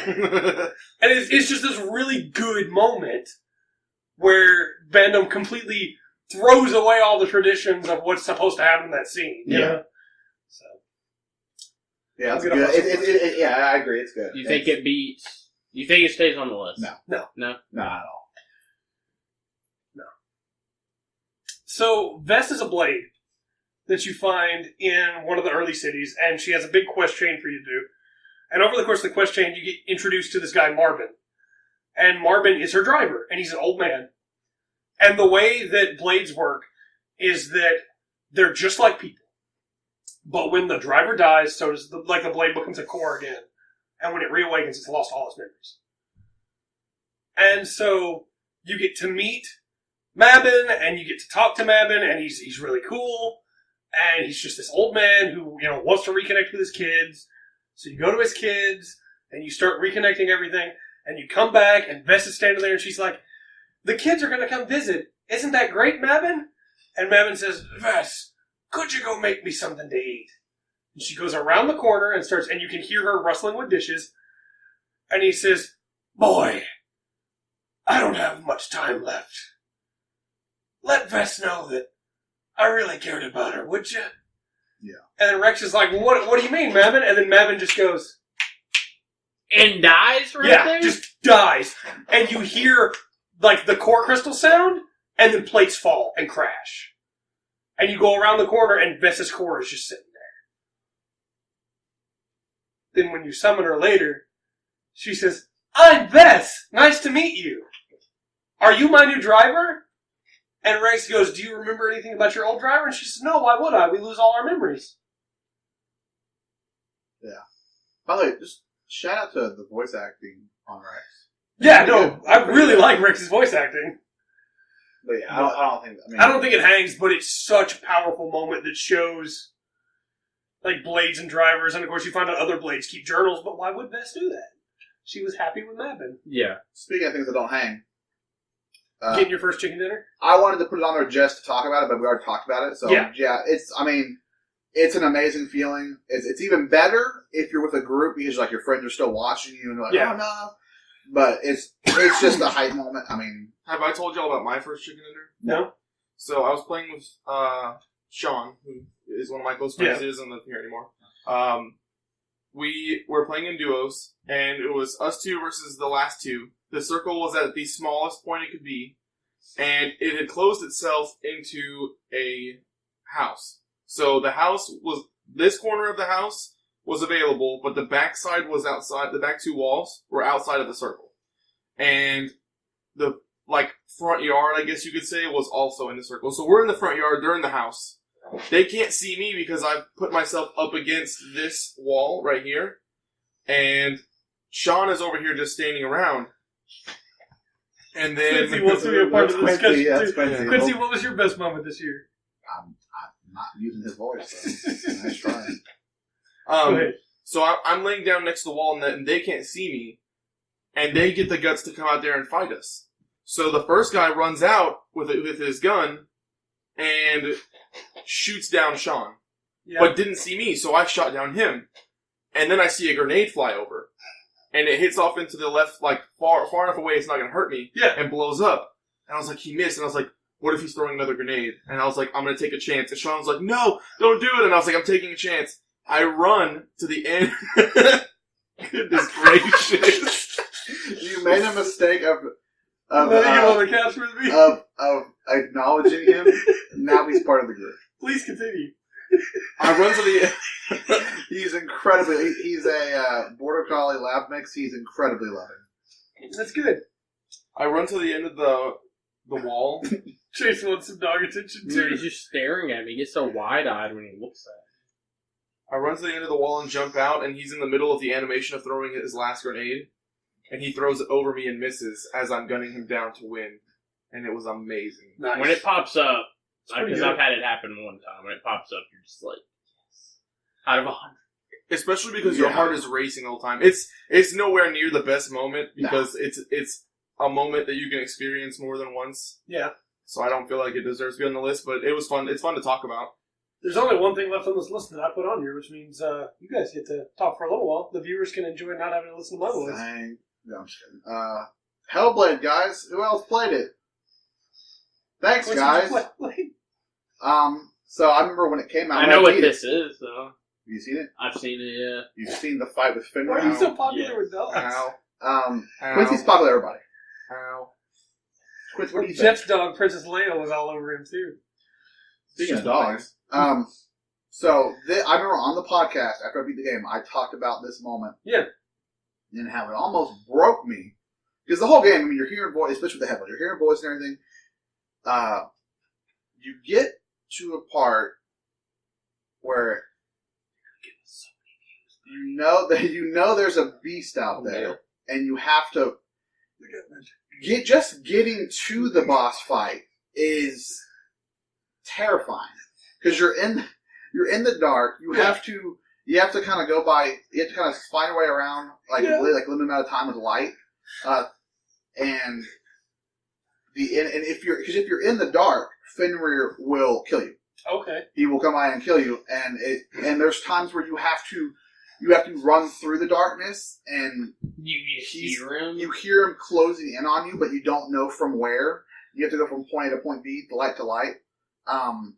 And it's just this really good moment where Vandom completely throws away all the traditions of what's supposed to happen in that scene. You know? So. Yeah, it's I'm good. gonna Yeah, I agree. It's good. You think it beats... You think it stays on the list? No. No. Not at all. No. So, Vest is a blade that you find in one of the early cities, and she has a big quest chain for you to do. And over the course of the quest chain, you get introduced to this guy, Marvin. And Marvin is her driver, and he's an old man. And the way that blades work is that they're just like people. But when the driver dies, so does the blade becomes a core again. And when it reawakens, it's lost all its memories. And so you get to meet Mabin, and you get to talk to Mabin, and he's really cool, and he's just this old man who wants to reconnect with his kids. So you go to his kids, and you start reconnecting everything, and you come back, and Vess is standing there, and she's like, "The kids are going to come visit. Isn't that great, Mabin?" And Mabin says, "Vess, could you go make me something to eat?" And she goes around the corner and starts, and you can hear her rustling with dishes. And he says, "Boy, I don't have much time left. Let Vess know that I really cared about her, would you?" Yeah. And then Rex is like, what do you mean, Mabin?" And then Mabin just goes... And dies there? Yeah, just dies. And you hear, like, the core crystal sound, and then plates fall and crash. And you go around the corner, and Vess's core is just sitting there. Then when you summon her later, she says, "I'm Vess! Nice to meet you. Are you my new driver?" And Rex goes, "Do you remember anything about your old driver?" And she says, "No, why would I? We lose all our memories." Yeah. By the way, just shout out to the voice acting on Rex. Yeah, no, I really like Rex's voice acting. But yeah, I don't think it hangs, but it's such a powerful moment that shows, like, blades and drivers, and of course you find out other blades keep journals, but why would Vess do that? She was happy with Mabin. Yeah. Speaking of things that don't hang. Getting your first chicken dinner? I wanted to put it on there just to talk about it, but we already talked about it. So, yeah it's an amazing feeling. It's even better if you're with a group because, like, your friends are still watching you and they're like, "Oh, no." But it's just a hype moment. I mean... Have I told y'all about my first chicken dinner? No. So I was playing with Sean, who is one of my close friends, isn't here anymore. We were playing in duos, and it was us two versus the last two. The circle was at the smallest point it could be, and it had closed itself into a house. So the house was, this corner of the house was available, but the back side was outside, the back two walls were outside of the circle. And the, front yard, I guess you could say, was also in the circle. So we're in the front yard, they're in the house. They can't see me because I've put myself up against this wall right here. And Sean is over here just standing around. And then... Quincy wants to be a part of the discussion, too. Quincy. Quincy, what was your best moment this year? I'm not using his voice, so nice try. So I'm laying down next to the wall, and they can't see me. And they get the guts to come out there and fight us. So the first guy runs out with his gun and shoots down Sean. Yeah. But didn't see me, so I shot down him. And then I see a grenade fly over. And it hits off into the left, far enough away it's not going to hurt me. Yeah. And blows up. And I was like, he missed. And I was like, what if he's throwing another grenade? And I was like, I'm going to take a chance. And Sean was like, no, don't do it. And I was like, I'm taking a chance. I run to the end. Goodness gracious. You made a mistake of letting him on the couch with me? Of acknowledging him. Now he's part of the group. Please continue. I run to the... He's incredibly... He's a Border Collie lab mix. He's incredibly loving. That's good. I run to the end of the wall. Chase wants some dog attention, too. Dude, he's just staring at me. He gets so wide-eyed when he looks at me. I run to the end of the wall and jump out, and he's in the middle of the animation of throwing his last grenade. And he throws it over me and misses as I'm gunning him down to win. And it was amazing. Nice. When it pops up, because I've had it happen one time, when it pops up, you're just like, yes. Out of 100. Especially because your heart is racing all the time. It's nowhere near the best moment because it's a moment that you can experience more than once. Yeah. So I don't feel like it deserves to be on the list, but it was fun. It's fun to talk about. There's only one thing left on this list that I put on here, which means you guys get to talk for a little while. The viewers can enjoy not having to listen to my voice. No, I'm just kidding. Hellblade, guys. Who else played it? Thanks, guys. So I remember when it came out. I know what this is, though. Have you seen it? I've seen it, yeah. You've seen the fight with Fenrir? Why are you so popular with dogs? Quincy's popular, everybody. Quincy, what do you Jeff's think? Dog, Princess Leia, was all over him, too. Speaking of dogs. So I remember on the podcast, after I beat the game, I talked about this moment. Yeah. And how it almost broke me. Because the whole game, I mean, you're hearing voice, especially with the headline, you're hearing voice and everything. You get to a part where you know there's a beast out there, and you have to getting to the boss fight is terrifying because you're in the dark. You have to kind of go by. You have to kind of find your way around limited amount of time with light, and if you're in the dark, Fenrir will kill you. Okay. He will come by and kill you, and there's times where you have to run through the darkness, and you hear him. You hear him closing in on you, but you don't know from where. You have to go from point A to point B, light to light, and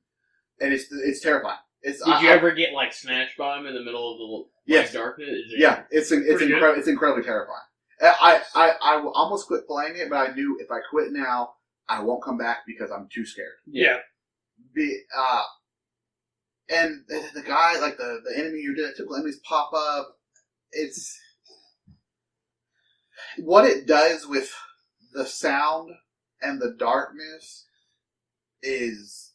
it's terrifying. Did you ever get snatched by him in the middle of the darkness? It's incredibly terrifying. I almost quit playing it, but I knew if I quit now, I won't come back because I'm too scared. Yeah. And the guy, the enemy you did, typical enemies pop up. It's what it does with the sound and the darkness is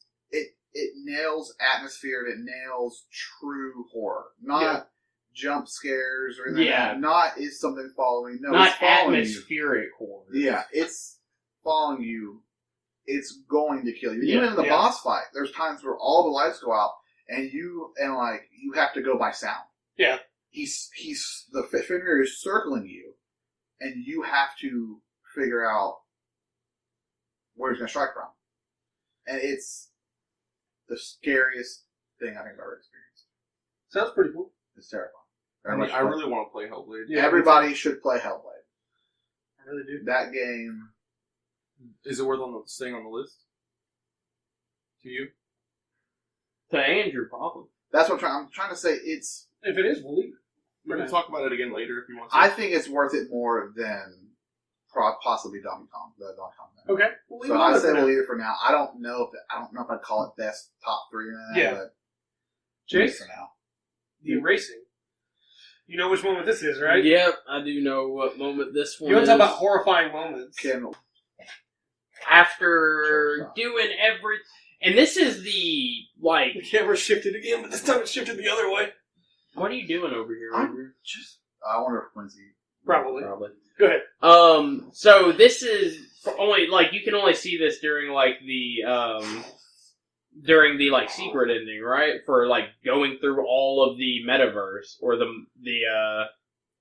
it nails atmosphere and it nails true horror, not jump scares or anything. Yeah, not is something following. No, not it's following atmospheric horror. Yeah, it's following you. It's going to kill you. Even in the boss fight, there's times where all the lights go out. And you have to go by sound. Yeah. The Fenrir is circling you, and you have to figure out where he's going to strike from. And it's the scariest thing I think I've ever experienced. Sounds pretty cool. It's terrifying. I really want to play Hellblade. Yeah, everybody should play Hellblade. I really do. That game. Is it worth staying on the list? To you? To Andrew, probably. That's what I'm trying to say. It's if it is, we'll leave. We can talk about it again later if you want to. I think it's worth it more than possibly Donkey Kong. The Donkey Kong. Okay. So I say we'll leave it for now. I don't know if I'd call it best top 3 or anything. But Chase for now. The Erasing. You know which moment this is, right? Yep, I do know what moment this one is. You want to talk about horrifying moments? After doing everything. And this is the, The camera shifted again, but this time it shifted the other way. What are you doing over here, Andrew? I wonder if Quincy... Probably. Go ahead. So this is only, you can only see this during, the secret ending, right? For, going through all of the metaverse, or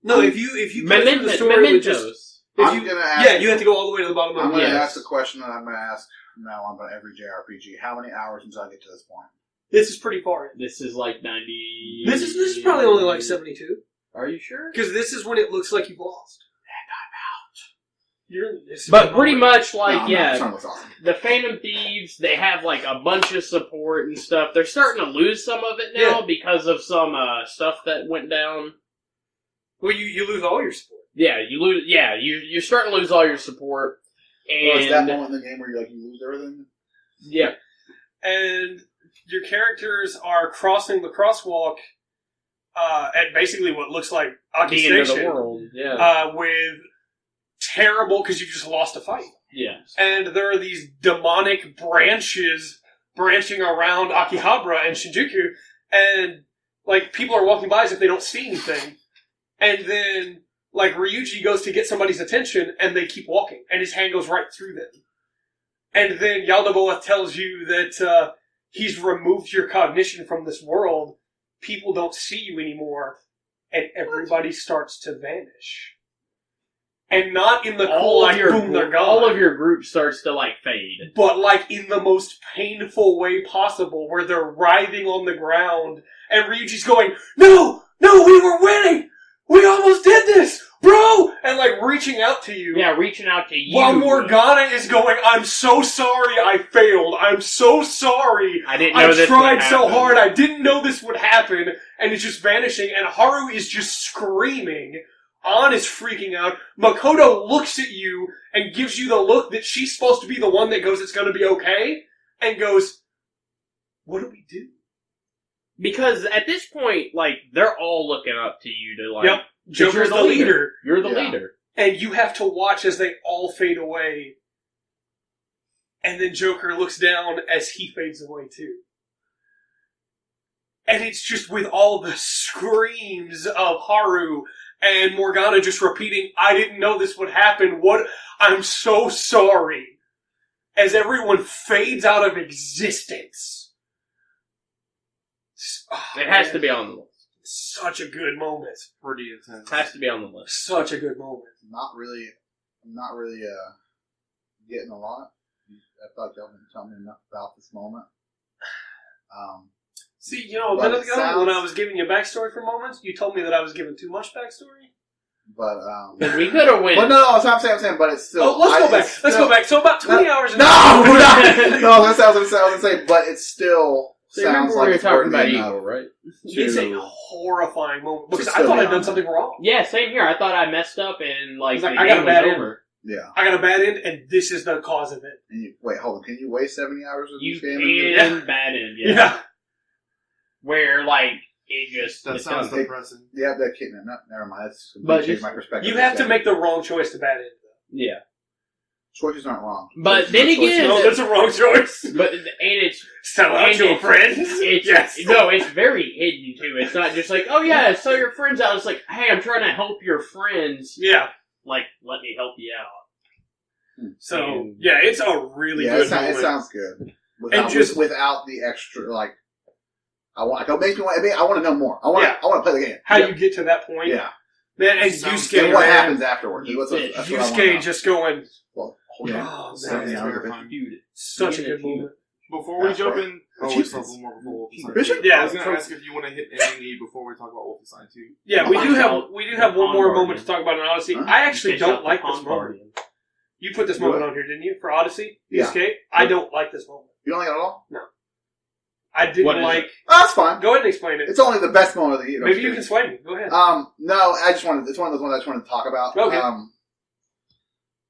No, if you go through the story with just... you have to go all the way to the bottom of the I'm going to ask the question that I'm going to ask from now on about every JRPG. How many hours until I get to this point? This is pretty far in. This is 90... This is probably only 72. Are you sure? Because this is when it looks like you've lost. And I'm out. But pretty much, awesome. The Phantom Thieves, they have, a bunch of support and stuff. They're starting to lose some of it now because of some stuff that went down. Well, you lose all your support. Yeah, you're starting to lose all your support. And is that moment in the game where you lose everything? Yeah. And your characters are crossing the crosswalk at basically what looks like Aki the Station. End of the world, with terrible, because you just lost a fight. Yeah. And there are these demonic branches branching around Akihabara and Shinjuku, and people are walking by as if they don't see anything. And then Ryuji goes to get somebody's attention, and they keep walking, and his hand goes right through them. And then Yaldabaoth tells you that he's removed your cognition from this world. People don't see you anymore, and everybody starts to vanish. And not in the cool, boom, they're gone. All of your group starts to, fade. But, in the most painful way possible, where they're writhing on the ground, and Ryuji's going, No, we were winning! We almost did this! Bro! And, reaching out to you. Yeah, reaching out to you. While Morgana is going, I'm so sorry I failed. I'm so sorry. I didn't know this would happen. I tried so hard. I didn't know this would happen. And it's just vanishing. And Haru is just screaming. An is freaking out. Makoto looks at you and gives you the look that she's supposed to be the one that goes, it's gonna be okay. And goes, what do we do? Because at this point, they're all looking up to you to, Yep. Joker's the leader. You're the leader. And you have to watch as they all fade away. And then Joker looks down as he fades away too. And it's just with all the screams of Haru and Morgana just repeating, I didn't know this would happen. I'm so sorry. as everyone fades out of existence. Oh, it has to be on the list. Such a good moment. Pretty intense. Has to be on the list. Such a good moment. I'm not really getting a lot. I feel like y'all didn't tell me enough about this moment. See, a minute ago, when I was giving you backstory for moments, you told me that I was giving too much backstory. But we could have went. But no, that's what I'm saying. But it's still. Oh, let's go back. So about 20 hours. No, that's what I was gonna say. But it still sounds like it's talking about evil, right? It's a horrifying moment because I thought I'd done something wrong. Yeah, same here. I thought I messed up and I got a bad end. Yeah, I got a bad end, and this is the cause of it. And wait, hold on. Can you waste 70 hours of this game? You can bad end. Yeah. Where it just that sounds depressing. Yeah, that kid. No, never mind. That's changed my perspective. You have to make the wrong choice to bad end. Yeah. Choices aren't wrong. But then again, no, that's a wrong choice. But it's sell out your friends. It's very hidden too. It's not just like, oh yeah, sell your friends out. It's like, hey, I'm trying to help your friends. Yeah. Let me help you out. So it's a really good moment. It sounds good. Without the extra I want to know more. I want to play the game. How you get to that point? Yeah. Then and Yusuke, and what happens afterwards? Yusuke just going. Well, dude, such a good moment. Before we jump in, we still have a little more before Wolfenstein. Yeah, I was going to ask if you want to hit any before we talk about Wolfenstein 2. Yeah, we do have one more moment to talk about in Odyssey. Huh? I actually don't like this moment. You put this moment on here, didn't you, for Odyssey? Yusuke? Yeah. I don't like this moment. You don't like it at all? No. I didn't like. Oh, that's fine. Go ahead and explain it. It's only the best moment of the year. Maybe you can sway me. Go ahead. No, it's one of those ones I just wanted to talk about. Okay.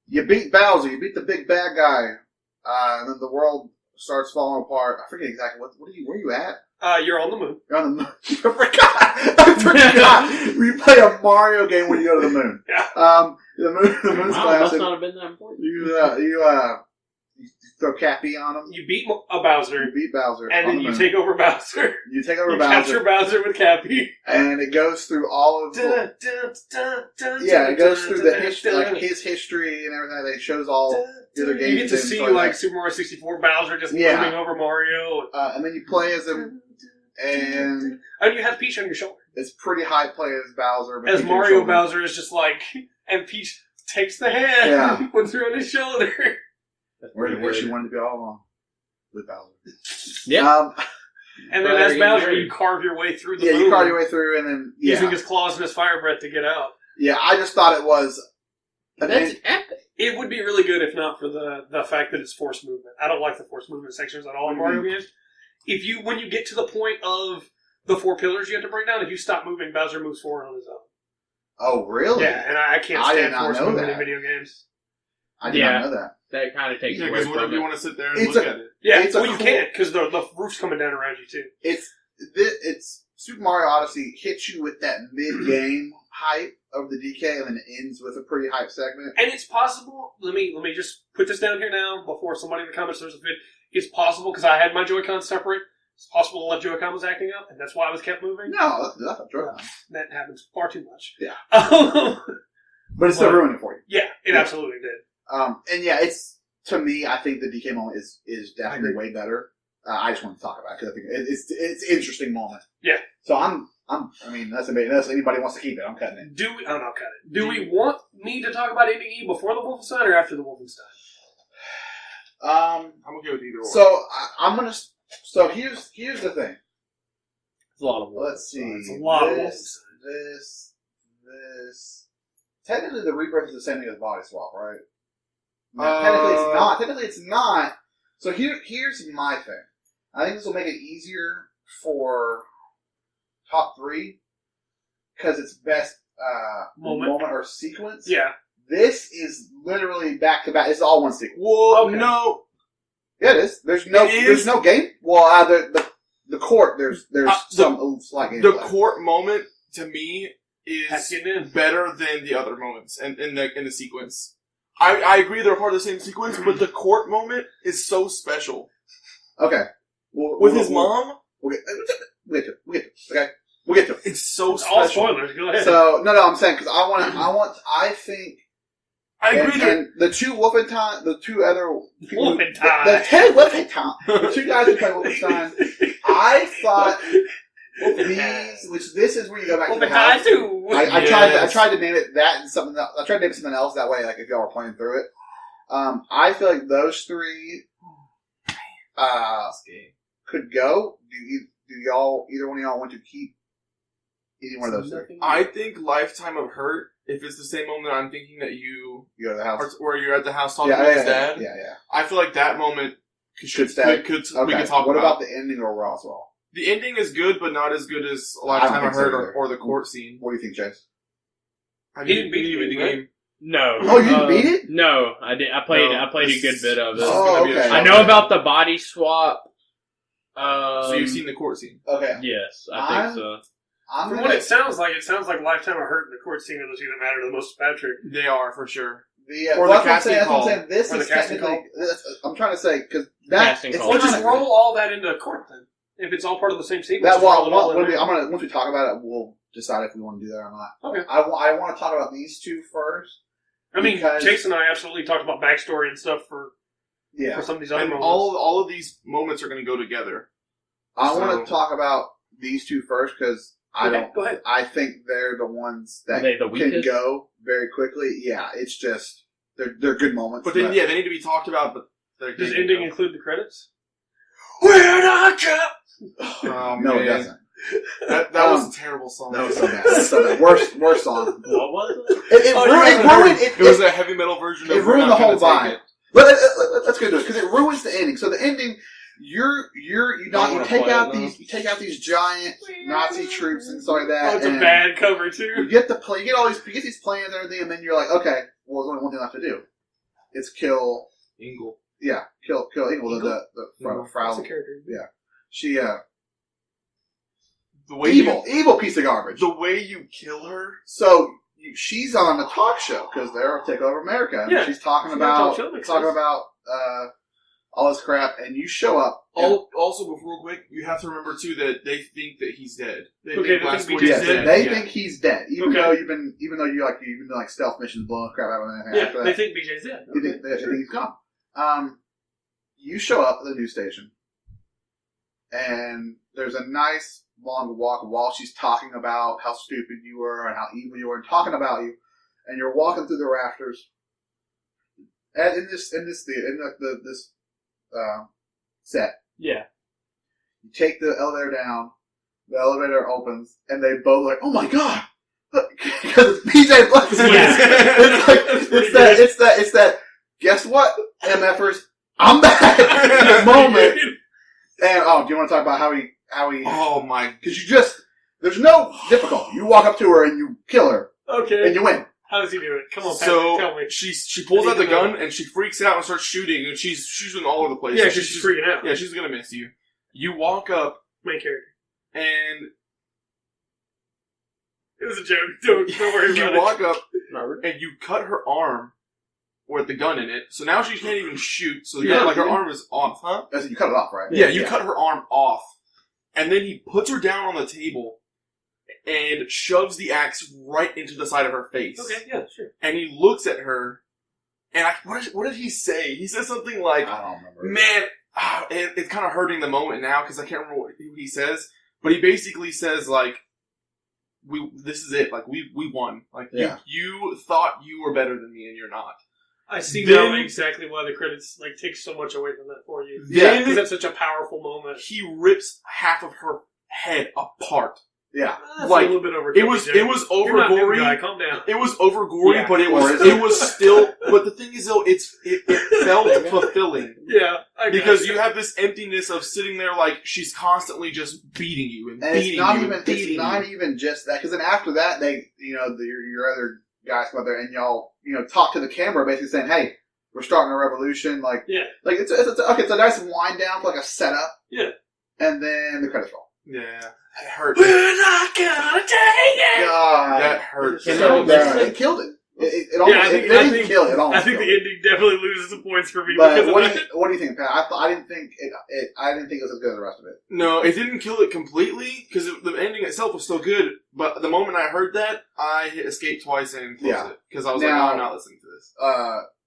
You beat Bowser. You beat the big bad guy, and then the world starts falling apart. I forget exactly where are you at? You're on the moon. You're on the moon. I forgot. We play a Mario game when you go to the moon. Yeah. The moon's classic. Must not have been that important. You throw Cappy on him. You beat Bowser. You beat Bowser. And then you take over Bowser. You take over you Bowser. Capture Bowser with Cappy. And it goes through all of it goes through his history and everything. It shows all the other games. You get to see Super Mario 64 Bowser just looming over Mario. And then you play as him. And you have Peach on your shoulder. It's pretty high play as Bowser. As Mario Bowser is just and Peach takes the hand and puts her on his shoulder. Where she wanted to be all along. With Bowser. Yeah. And then as Bowser, you carve your way through the moon. Yeah, you carve your way through and then... using his claws and his fire breath to get out. Yeah, I just thought it was... That's epic. It would be really good if not for the fact that it's forced movement. I don't like the forced movement sections at all in Mario games. When you get to the point of the 4 pillars you have to break down, if you stop moving, Bowser moves forward on his own. Oh, really? Yeah, and I can't stand forced movement in video games. I did not know that. That kind of takes away because from whenever it. you want to sit there and look at it. Yeah, you can't, because the roof's coming down around you, too. It's Super Mario Odyssey hits you with that mid-game hype of the DK and then it ends with a pretty hype segment. And it's possible, let me just put this down here now, before somebody in the comments says it's possible, because I had my Joy-Con separate, it's possible the left Joy-Con was acting up, and that's why I was kept moving. No, that's not Joy-Con. That happens far too much. Yeah. But it still ruined it for you. Yeah, it absolutely did. And yeah, to me, I think the DK moment is definitely way better. I just want to talk about it because I think it's an interesting moment. Yeah. So unless anybody wants to keep it, I'm cutting it. I'll cut it. Do we want me to talk about ending E before the Wolfenstein or after the Wolfenstein? I'm okay with either one. So here's the thing. It's a lot of Wolfenstein. Let's see. It's a lot of this. Technically, the Rebirth is the same thing as Body Swap, right? Technically, it's not. So here's my thing. I think this will make it easier for top 3 because it's best moment or sequence. Yeah. This is literally back to back. It's all one sequence. Whoa, okay. No. Yeah, it is. There's no game. Well, the court. There's some slight game. The court moment to me is better than the other moments in the sequence. I agree they're part of the same sequence, but the court moment is so special. Okay. With his mom? We'll get to it. Okay? We'll get to it. It's so it's special. all spoilers. Go ahead. So, no, I'm saying, because I I agree. And the two Wolfenstein, the two other people, Wolfenstein, the two guys who play Wolfenstein, I thought this is where you go back to the house. I tried to name it that and something else. I tried to name it something else that way, like if y'all were playing through it. I feel like those three could go. Do y'all, either one of y'all want to keep either one of those three? I think Lifetime of Hurt, if it's the same moment I'm thinking that you go to the house, or you're at the house talking to his dad. Yeah. I feel like that moment should stay. We could talk about. What about the ending or Roswell? The ending is good, but not as good as Lifetime of Hurt or the court scene. What do you think, Chase? He didn't beat the game. No. Oh, you didn't beat it? No, I did. I played a good bit of it. Oh, okay. I know about the body swap. So you've seen the court scene? Okay. Yes, I think so. From what it sounds like Lifetime of Hurt and the court scene are the two that matter the most to Patrick. They are, for sure. Or the casting call. This is technically... I'm trying to say, because that... Or just roll all that into court, then. If it's all part of the same sequence. Once we talk about it, we'll decide if we want to do that or not. Okay. I want to talk about these two first. I mean, Jason and I absolutely talked about backstory and stuff for some of these other moments. All of these moments are going to go together. I want to talk about these two first because go ahead. I think they're the ones that can go very quickly. Yeah, it's just they're good moments. But then, they need to be talked about. But does ending include the credits? We're not kept. No, it doesn't. That was a terrible song. That was so bad. Worst song. What was it? It was a heavy metal version of it. Ruined the whole vibe. Let's go to it because it ruins the ending. So the ending, you take out these giant Nazi troops and stuff like that. Oh, it's a bad cover too. You get these plans and everything, and then you're like, okay, well, there's only one thing left to do. It's kill Engel. Yeah, kill Engel. The Frau. That's a character. Yeah, she the way evil piece of garbage. The way you kill her. So she's on a talk show because they're Take Over America. And she's talking about all this crap, and you show up. Also, real quick, you have to remember too that they think that he's dead. They think he's dead, even though you've been stealth missions blowing crap out of anything. Yeah, they think BJ's dead. They think he's gone. You show up at the news station, and there's a nice long walk while she's talking about how stupid you were and how evil you were, and talking about you, and you're walking through the rafters. And in this set, yeah, you take the elevator down. The elevator opens, and they both like, "Oh my god!" Because it's BJ Blessing. Yeah. It's that. Guess what, MFers? I'm back moment. And do you want to talk about how he? Oh my! Because there's no difficulty. You walk up to her and you kill her. Okay. And you win. How does he do it? Come on, Patrick, tell me. She pulls out the gun and she freaks out and starts shooting, and she's shooting all over the place. Yeah, she's freaking out. Yeah, she's gonna miss you. You walk up, main character, and it was a joke. Don't worry about it. You walk up and you cut her arm with the gun in it, so now she can't even shoot. So her arm is off, huh? You cut it off, right? Yeah, you cut her arm off, and then he puts her down on the table and shoves the axe right into the side of her face. Okay, yeah, sure. And he looks at her, and what did he say? He says something like, I don't remember. Man, it's kind of hurting the moment now because I can't remember what he says. But he basically says like, this is it. Like we won. Like you thought you were better than me, and you're not. I see now exactly why the credits take so much away from that for you. Yeah, because that's such a powerful moment. He rips half of her head apart. Yeah, that's a little bit over. It was over gory. Calm down. It was over gory, but it was still. But the thing is, though, it felt fulfilling. Yeah, because you have this emptiness of sitting there like she's constantly just beating you and beating you. It's not even just that, because then after that, they your other guys come up there and y'all talk to the camera, basically saying, "Hey, we're starting a revolution." It's a nice wind down for like a setup. Yeah, and then the credits roll. Yeah. It hurt. We're not gonna take it! God. That hurt. So bad. They killed it. They didn't kill it. I think the ending definitely loses some points for me. But what do you think, Pat? I didn't think it was as good as the rest of it. No, it didn't kill it completely because the ending itself was still good. But the moment I heard that, I hit escape twice and closed it because I was like, I'm not listening to this.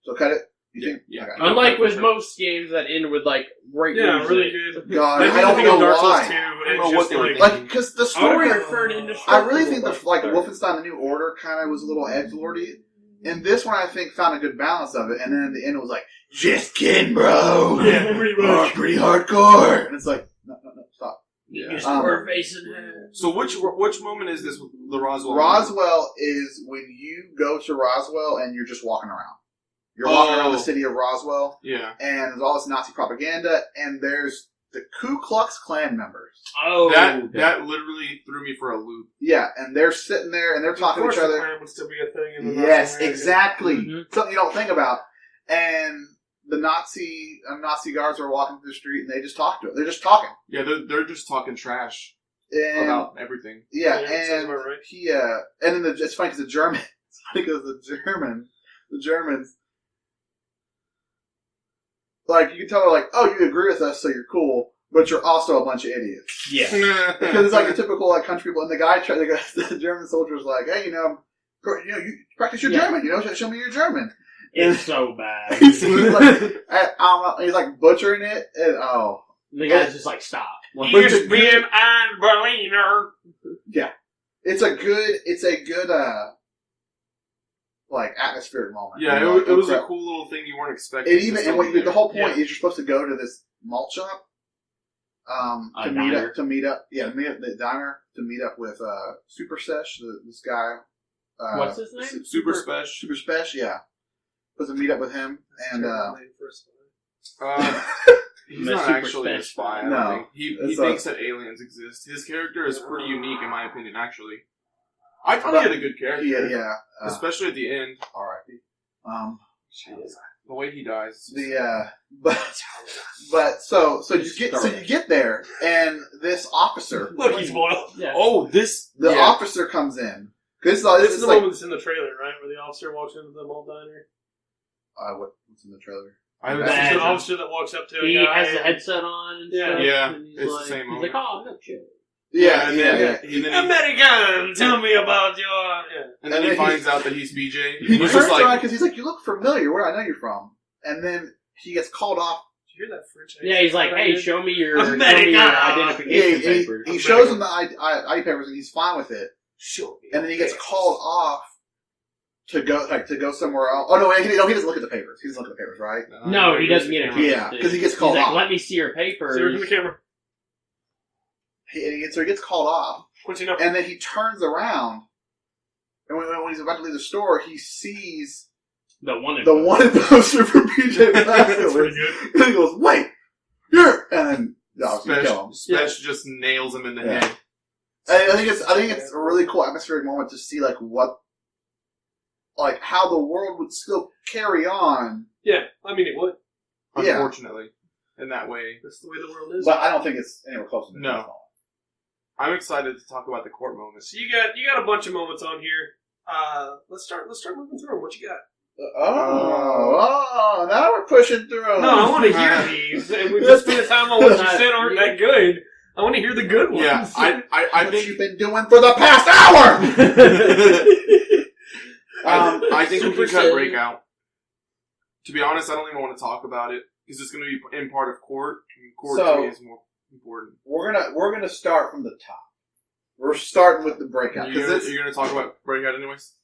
So cut it. You think? Yeah. Okay. Unlike with most games that end with like great music. Really good. God, I don't know why. I don't know what they were like because the story. I really think the Wolfenstein: The New Order kind of was a little edgelordy, and this one I think found a good balance of it. And then at the end it was like, just kidding, bro. Yeah, pretty much. Pretty hardcore. And it's like, no, stop. Yeah. So which moment is this? The Roswell. Roswell is when you go to Roswell and you're just walking around. You're walking around the city of Roswell. Yeah. And there's all this Nazi propaganda, and there's the Ku Klux Klan members. Oh. That literally threw me for a loop. Yeah, and they're sitting there, and they're talking to each other. The Klan would still be a thing in the yes, exactly. Mm-hmm. Something you don't think about. And the Nazi guards are walking through the street, and they just talk to it. They're just talking. Yeah, they're just talking trash about everything. Yeah, and right. And then it's funny because the Germans, like, you can tell they're like, oh, you agree with us, so you're cool, but you're also a bunch of idiots. Yeah. Because it's like a typical like country people, and the German soldier's like, hey, you practice your German, show me your German. It's so bad. he's like butchering it, and the guy's just like, stop. Ich bin ein Berliner. Yeah. It's a good like atmospheric moment. Yeah, it was a cool little thing you weren't expecting. The whole point is you're supposed to go to this malt shop, to meet up the diner to meet up with Super Sesh, this guy. What's his name? Super Spesh. Super Spesh, yeah. Supposed to meet up with him, and he's not actually a spy. I don't think. He thinks that aliens exist. His character is pretty unique, in my opinion. Actually, I thought he had a good character. Yeah. Especially at the end. R.I.P. The way he dies. So you get there, and this officer. Look, he's boiled. Yeah. Oh, the officer comes in. This is the moment that's in the trailer, right, where the officer walks into the mall diner. What's in the trailer? It's an officer that walks up to a guy. He has the headset on and stuff. Yeah, and he's it's like, the same moment. He's like, oh, no shit. Yeah. American, tell me about your... Yeah. And then he finds out that he's BJ. He turns around because he's like, you look familiar, where I know you're from. And then he gets called off. Did you hear that French accent? Yeah, he's like, hey, show me your identification papers. He shows him the ID papers and he's fine with it. Sure. And then he gets called off to go somewhere else. Oh, no, he doesn't look at the papers. He doesn't look at the papers, right? No, he doesn't get it. Yeah, because he gets called off. Let me see your papers. See her from the camera. So he gets called off. Continue. And then he turns around. And when he's about to leave the store, he sees the wanted poster for BJ That's pretty good. And he goes, wait, you're... And then kill him. Spesh just nails him in the head. I think it's a really cool atmospheric moment to see how the world would still carry on. Yeah, I mean it would. Unfortunately, in that way. That's the way the world is. But I don't think it's anywhere close to No. I'm excited to talk about the court moments. So you got a bunch of moments on here. Let's start moving through them. What you got? Now we're pushing through. No, I want to hear these. And we just spend time on what you said aren't that good. I want to hear the good ones. Yeah, I think you've been doing for the past hour. I think we can cut Breakout. To be honest, I don't even want to talk about it because it's going to be in part of court. Court to me is more important. We're gonna start from the top. We're starting with the Breakout. You're going to talk about Breakout anyways.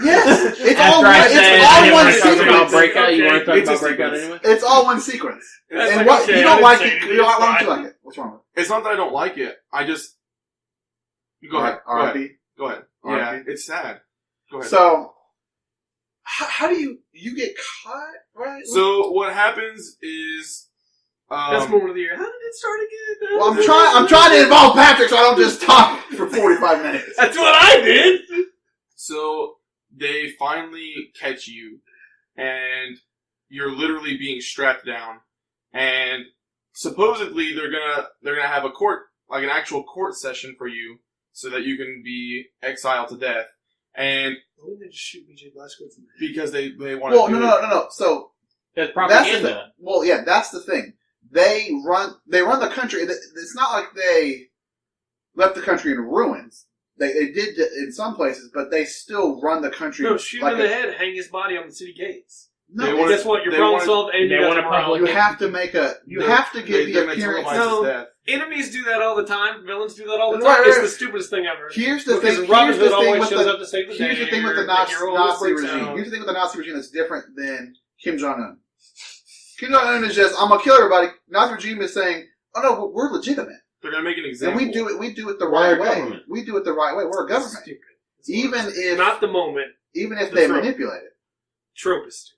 Yes, it's all one sequence. Breakout, you want to talk about Breakout anyway? It's all one sequence. And what you don't like it? Why don't you like it? What's wrong with it? It's not that I don't like it. I just go ahead. R.I.P. Go ahead. R.I.P. Yeah, it's sad. Go ahead. So, how do you get caught? Right. So what happens is that's moment of the year. How did it start again? Well, I'm trying to involve Patrick so I don't just talk for 45 minutes. That's what I did. So they finally catch you, and you're literally being strapped down, and supposedly they're gonna have a court, like an actual court session for you, so that you can be exiled to death. And why didn't they just shoot BJ Blazkowicz? Because they want to no. So that's propaganda. That's the thing. They run the country. It's not like they left the country in ruins. They did in some places, but they still run the country. No, shoot him in the head, hang his body on the city gates. No, guess what? Your problem solved, and you want to. You have to make You have to give the appearance. No, enemies do that all the time. Villains do that all the time. It's the stupidest thing ever. Here's the thing. Robin Hood always shows up to save the day. Here's the thing with the Nazi regime. Here's the thing with the Nazi regime that's different than Kim Jong Un. Kim Jong Un is just, I'm gonna kill everybody. Nazi regime is saying, oh no, we're legitimate. They're gonna make an example. And we do it the right way. We do it the right way. We're a government. Stupid. Even if not the moment. Even if they manipulate it. Trope is stupid.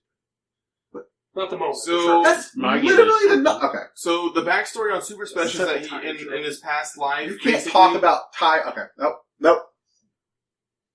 Not the moment. So that's literally the okay. So the backstory on Super Special is that he in his past life. You can't talk about Ty. Okay, nope.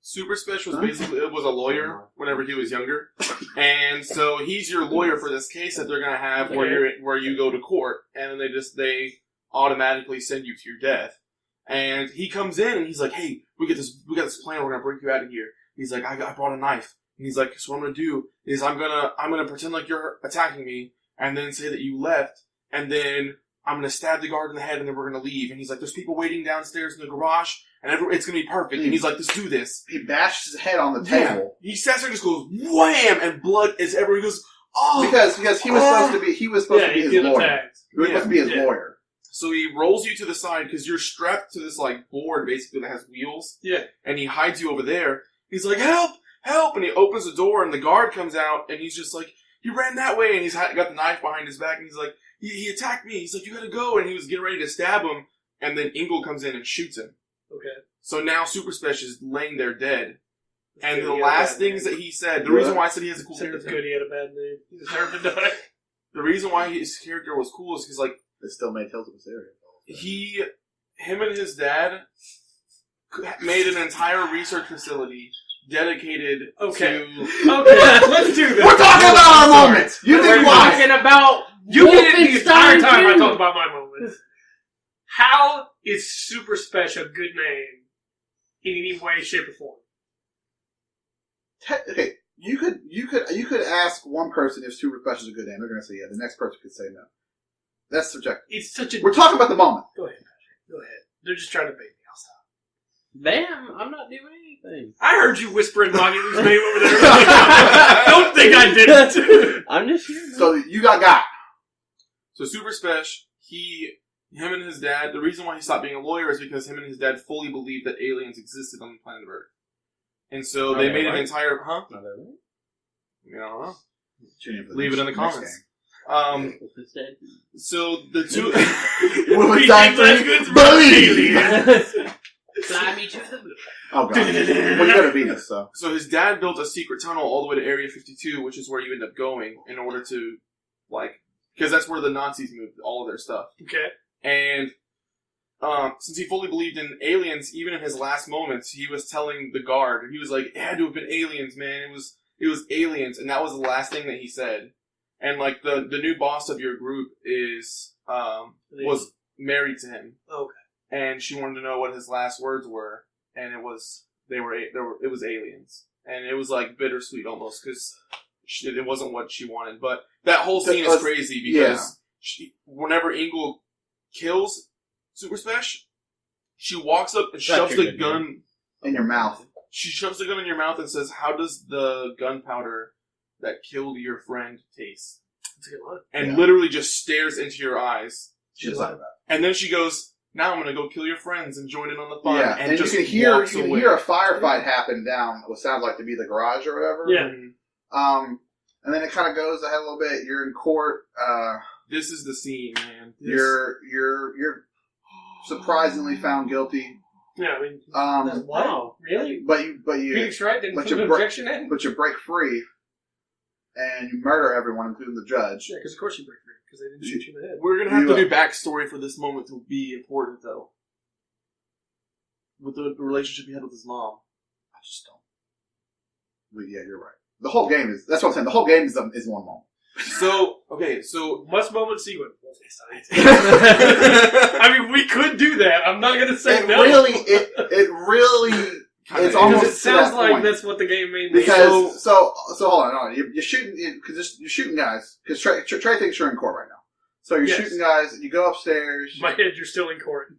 Super Special was was a lawyer whenever he was younger, and so he's your lawyer for this case that they're gonna have where you go to court, and then they automatically send you to your death. And he comes in and he's like, "Hey, we got this plan. We're gonna break you out of here." He's like, "I brought a knife." And he's like, "So what I'm gonna do is I'm gonna pretend like you're attacking me, and then say that you left, and then I'm gonna stab the guard in the head, and then we're gonna leave." And he's like, "There's people waiting downstairs in the garage, and it's gonna be perfect." And he's like, "Let's do this." He bashed his head on the table. He sits there and just goes wham, and blood is everywhere. He goes, "Oh!" Because he was supposed to be his lawyer. He was supposed to be his lawyer. So he rolls you to the side because you're strapped to this like board basically that has wheels. Yeah. And he hides you over there. He's like, "Help! Help!" And he opens the door and the guard comes out and he's just like, "He ran that way," and he's got the knife behind his back and he's like, he attacked me. He's like, "You gotta go," and he was getting ready to stab him, and then Ingle comes in and shoots him. Okay. So now Super Special is laying there dead. And the last things that he said, the reason why I said he has a cool character. It's good he had a bad name. He deserved to die. The reason why his character was cool is because like they still made Tales of Hysteria. Him and his dad made an entire research facility dedicated to... Okay, let's do this. We're talking about our moments. We're talking about... You did it the entire time I talked about my moments. How is Super Special a good name in any way, shape, or form? Okay, you could ask one person if Super Special is a good name. They're going to say yeah. The next person could say no. That's subjective. It's such a... We're talking about the moment. Go ahead, Patrick. Go ahead. They're just trying to bait me. I'll stop. Damn, I'm not doing anything. I heard you whispering Mongoose name over there. Don't think I did it. I'm just here. So you got. So Super Special, him and his dad, the reason why he stopped being a lawyer is because him and his dad fully believed that aliens existed on the planet Earth. And so they made an entire... Huh? Not that right? I don't know. Leave it in the comments. So the two... Fly me to the moon. Oh, God. Well, you go to Venus, so... So his dad built a secret tunnel all the way to Area 52, which is where you end up going in order to, like... Because that's where the Nazis moved all of their stuff. Okay. And since he fully believed in aliens, even in his last moments, he was telling the guard, he was like, "It had to have been aliens, man. It was aliens." And that was the last thing that he said. And like the new boss of your group was married to him. Okay. And she wanted to know what his last words were, and it was aliens. And it was like bittersweet almost because it wasn't what she wanted. But that whole scene is crazy because whenever Ingle kills Super Special, she walks up and shoves the gun in your mouth. She shoves the gun in your mouth and says, "How does the gunpowder that killed your friend taste?" And literally just stares into your eyes. She's like that. And then she goes, "Now I'm going to go kill your friends and join in on the fun." Yeah, and just you can hear a firefight happen down what sounds like to be the garage or whatever. Yeah. And then it kind of goes ahead a little bit. You're in court. This is the scene, man. You're surprisingly found guilty. Yeah, I mean, wow, really? But you Phoenix Wright didn't put an objection in. But you break free, and you murder everyone, including the judge. Yeah, because of course you break free because they didn't shoot you in the head. We're gonna have to do backstory for this moment to be important, though. With the relationship he had with his mom, I just don't. But yeah, you're right. The whole game is. That's what I'm saying. The whole game is one moment. So must moment sequence. I mean, we could do that. I'm not going to say no. It really It's almost. It sounds like that's what the game made. Because so hold on. You're shooting because you're shooting guys because Trey thinks you're in court right now. So you're shooting guys. You go upstairs. In my head, you're still in court.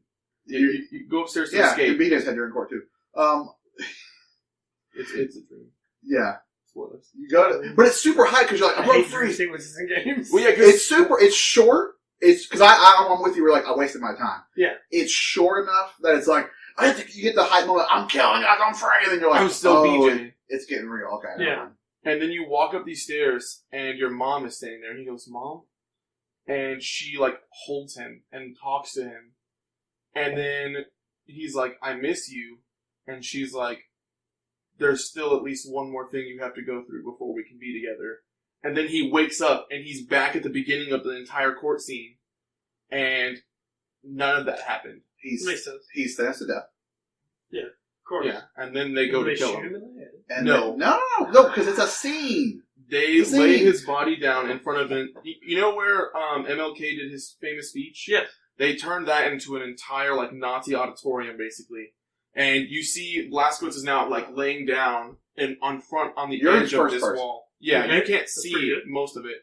Yeah, you go upstairs to escape. Yeah, BJ's head you're in court too. It's a dream. Yeah. You go to, but it's super high because you're like, I'm going free. Sequences in games. Well, yeah, it's short. It's because I'm with you. We're like, I wasted my time. Yeah. It's short enough that it's like, you get the hype moment. I'm killing guys. I'm free. And then you're like, I'm still BJ. It's getting real. Okay. Yeah. And then you walk up these stairs and your mom is standing there and he goes, Mom? And she like holds him and talks to him. And then he's like, I miss you. And she's like, there's still at least one more thing you have to go through before we can be together. And then he wakes up and he's back at the beginning of the entire court scene. And none of that happened. He's sentenced to death. Yeah, of course. Yeah, and then they go to kill him. In the head? And no, because it's a scene. They lay his body down in front of him. You know where MLK did his famous speech? Yes. They turned that into an entire like Nazi auditorium, basically. And you see Blazkowicz is now like laying down on the edge of this wall. Yeah, you can't see most of it.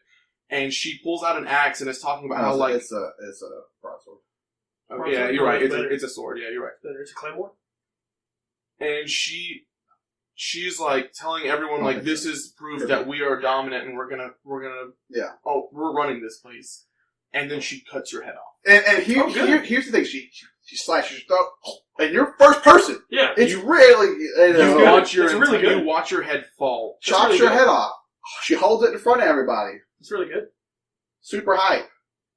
And she pulls out an axe and is talking about how like it's a broadsword. Oh, yeah, you're right. It's a sword. Yeah, you're right. It's a claymore. And she's like telling everyone like this is proof that we are dominant and we're gonna we're running this place. And then she cuts your head off. And here's the thing: she slashes your throat, and you're first person. Yeah, it's really you watch your head fall. Chops your head off. She holds it in front of everybody. It's really good. Super hype.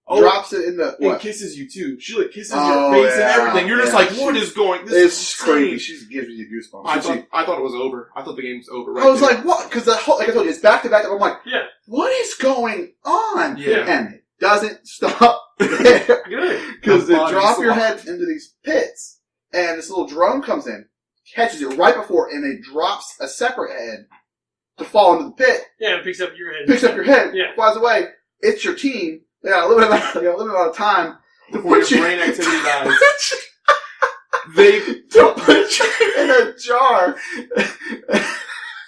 Drops it in the and kisses you too. She like kisses your face and everything. You're just like, what is going? This is creepy. She gives you goosebumps. I thought it was over. I thought the game was over. Right I was like, what? Because like I told you, it's back to back. I'm like, yeah, what is going on? Yeah, and it doesn't stop there. Good. Because they drop your head into these pits, and this little drone comes in, catches it right before, and it drops a separate head to fall into the pit. Yeah, it picks up your head. Yeah. Flies away. It's your team. They got a limited amount of time before your brain activity dies. They put you in a jar.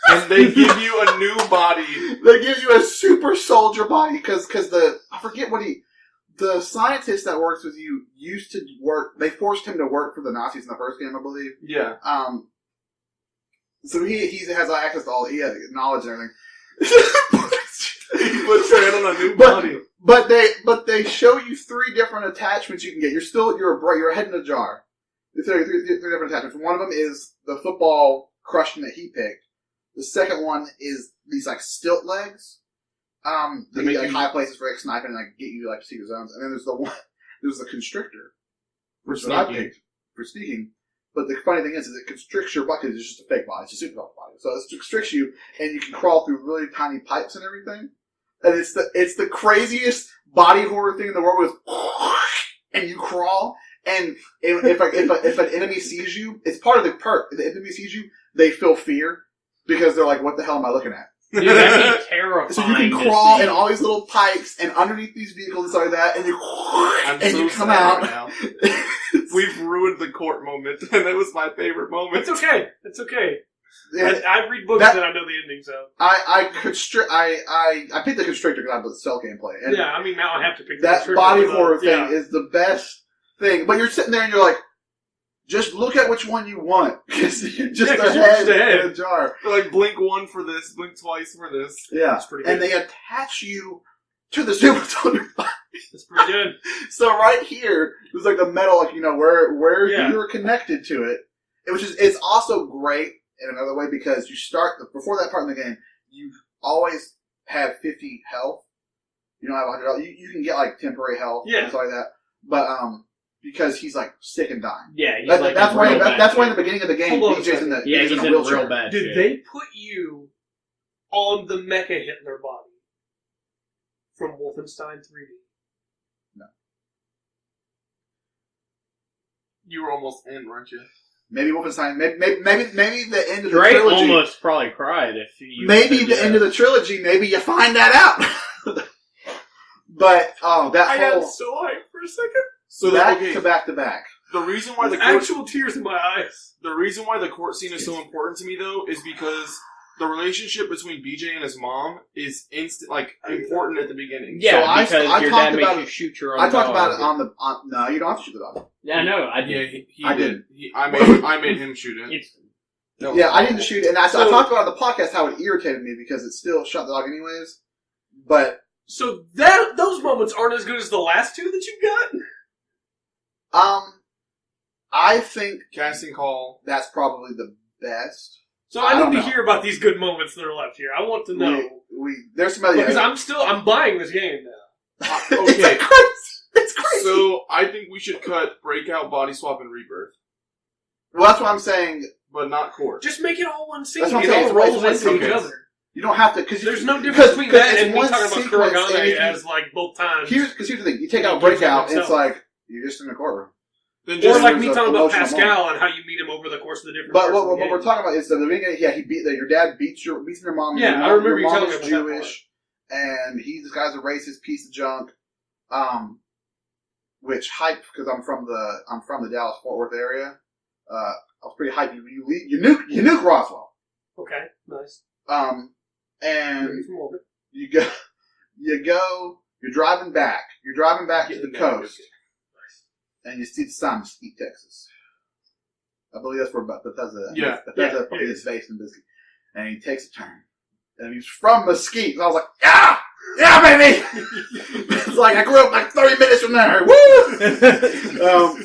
And they give you a new body. They give you a super soldier body because I forget the scientist that works with you used to work. They forced him to work for the Nazis in the first game, I believe. Yeah. So he has access to all. He has knowledge and everything. He puts your head on a new body. But they show you 3 different attachments you can get. You're a head in a jar. Three different attachments. One of them is the football crushing that he picked. The second one is these like stilt legs. They get like high places for like sniping and like get you like secret zones. And then there's the constrictor, which is what I picked for sneaking. But the funny thing is it constricts your body. It's just a fake body. It's a super body. So it constricts you, and you can crawl through really tiny pipes and everything. And it's the craziest body horror thing in the world. And you crawl, and if an enemy sees you, it's part of the perk. If the enemy sees you, they feel fear because they're like, "What the hell am I looking at?" Dude, that'd be terrifying. So you can crawl in all these little pipes and underneath these vehicles and stuff like that, and you come out. Right now. We've ruined the court moment, and it was my favorite moment. It's okay. It's okay. Yeah, I read books and I know the ending, so I picked the constrictor because I have the cell gameplay. And yeah, I mean now I have to pick the that body horror thing is the best thing. But you're sitting there and you're like, just look at which one you want because you're just a head in a jar. They're like blink one for this, blink twice for this. Yeah, that's pretty good. And they attach you to the super soldier body. That's pretty good. So right here, there's like the metal, like where you're connected to it, it's also great in another way because you start before that part in the game, you always have 50 health. You don't have 100 health. You can get like temporary health and stuff like that, but because he's like sick and dying. Yeah, that's why in the beginning of the game, DJ's in the he's in a wheelchair. real bad. Did they put you on the Mecha Hitler body from Wolfenstein 3D? No. You were almost in, weren't you? Maybe Wolfenstein. Maybe the end of the Drake trilogy. Almost probably cried if you. Maybe the end of the trilogy. Maybe you find that out. But I got so hyped for a second. So back to back. The reason why actual tears in my eyes. The reason why the court scene is so important to me, though, is because the relationship between BJ and his mom is important at the beginning. Yeah, so because your dad makes you shoot your own dog. I talked about it no, you don't have to shoot the dog. Yeah, no, I did. Yeah, I did. I made him shoot it. I didn't shoot it, and I talked about on the podcast how it irritated me because it still shot the dog anyways. But so those moments aren't as good as the last two that you got. I think casting call. That's probably the best. So I need to hear about these good moments that are left here. I want to know. There's some other because I'm buying this game now. Okay, it's crazy. So I think we should cut Breakout, Body Swap, and Rebirth. Well, that's what I'm saying. But not court. Just make it all one scene. That's what I'm saying. It all rolls into each other. You don't have to, because there's no difference between that and me talking about Kuragane as both times. Here's the thing: you take out Breakout, and it's like you're just in the courtroom. Or like me talking about Pascal and how you meet him over the course of the different. But what we're talking about is the beginning. Yeah, your dad beats your mom. Yeah, I remember you telling me about Jewish, and this guy's a racist piece of junk. Which hype because I'm from the Dallas Fort Worth area. I was pretty hyped. You nuke Roswell. Okay, nice. And you go. You're driving back. You're driving back to the coast. And you see the sign Mesquite, Texas. I believe that's where Bethesda is based in Biscuit. And he takes a turn. And he's from Mesquite. And I was like, yeah, baby! It's like, I grew up like 30 minutes from there. Woo!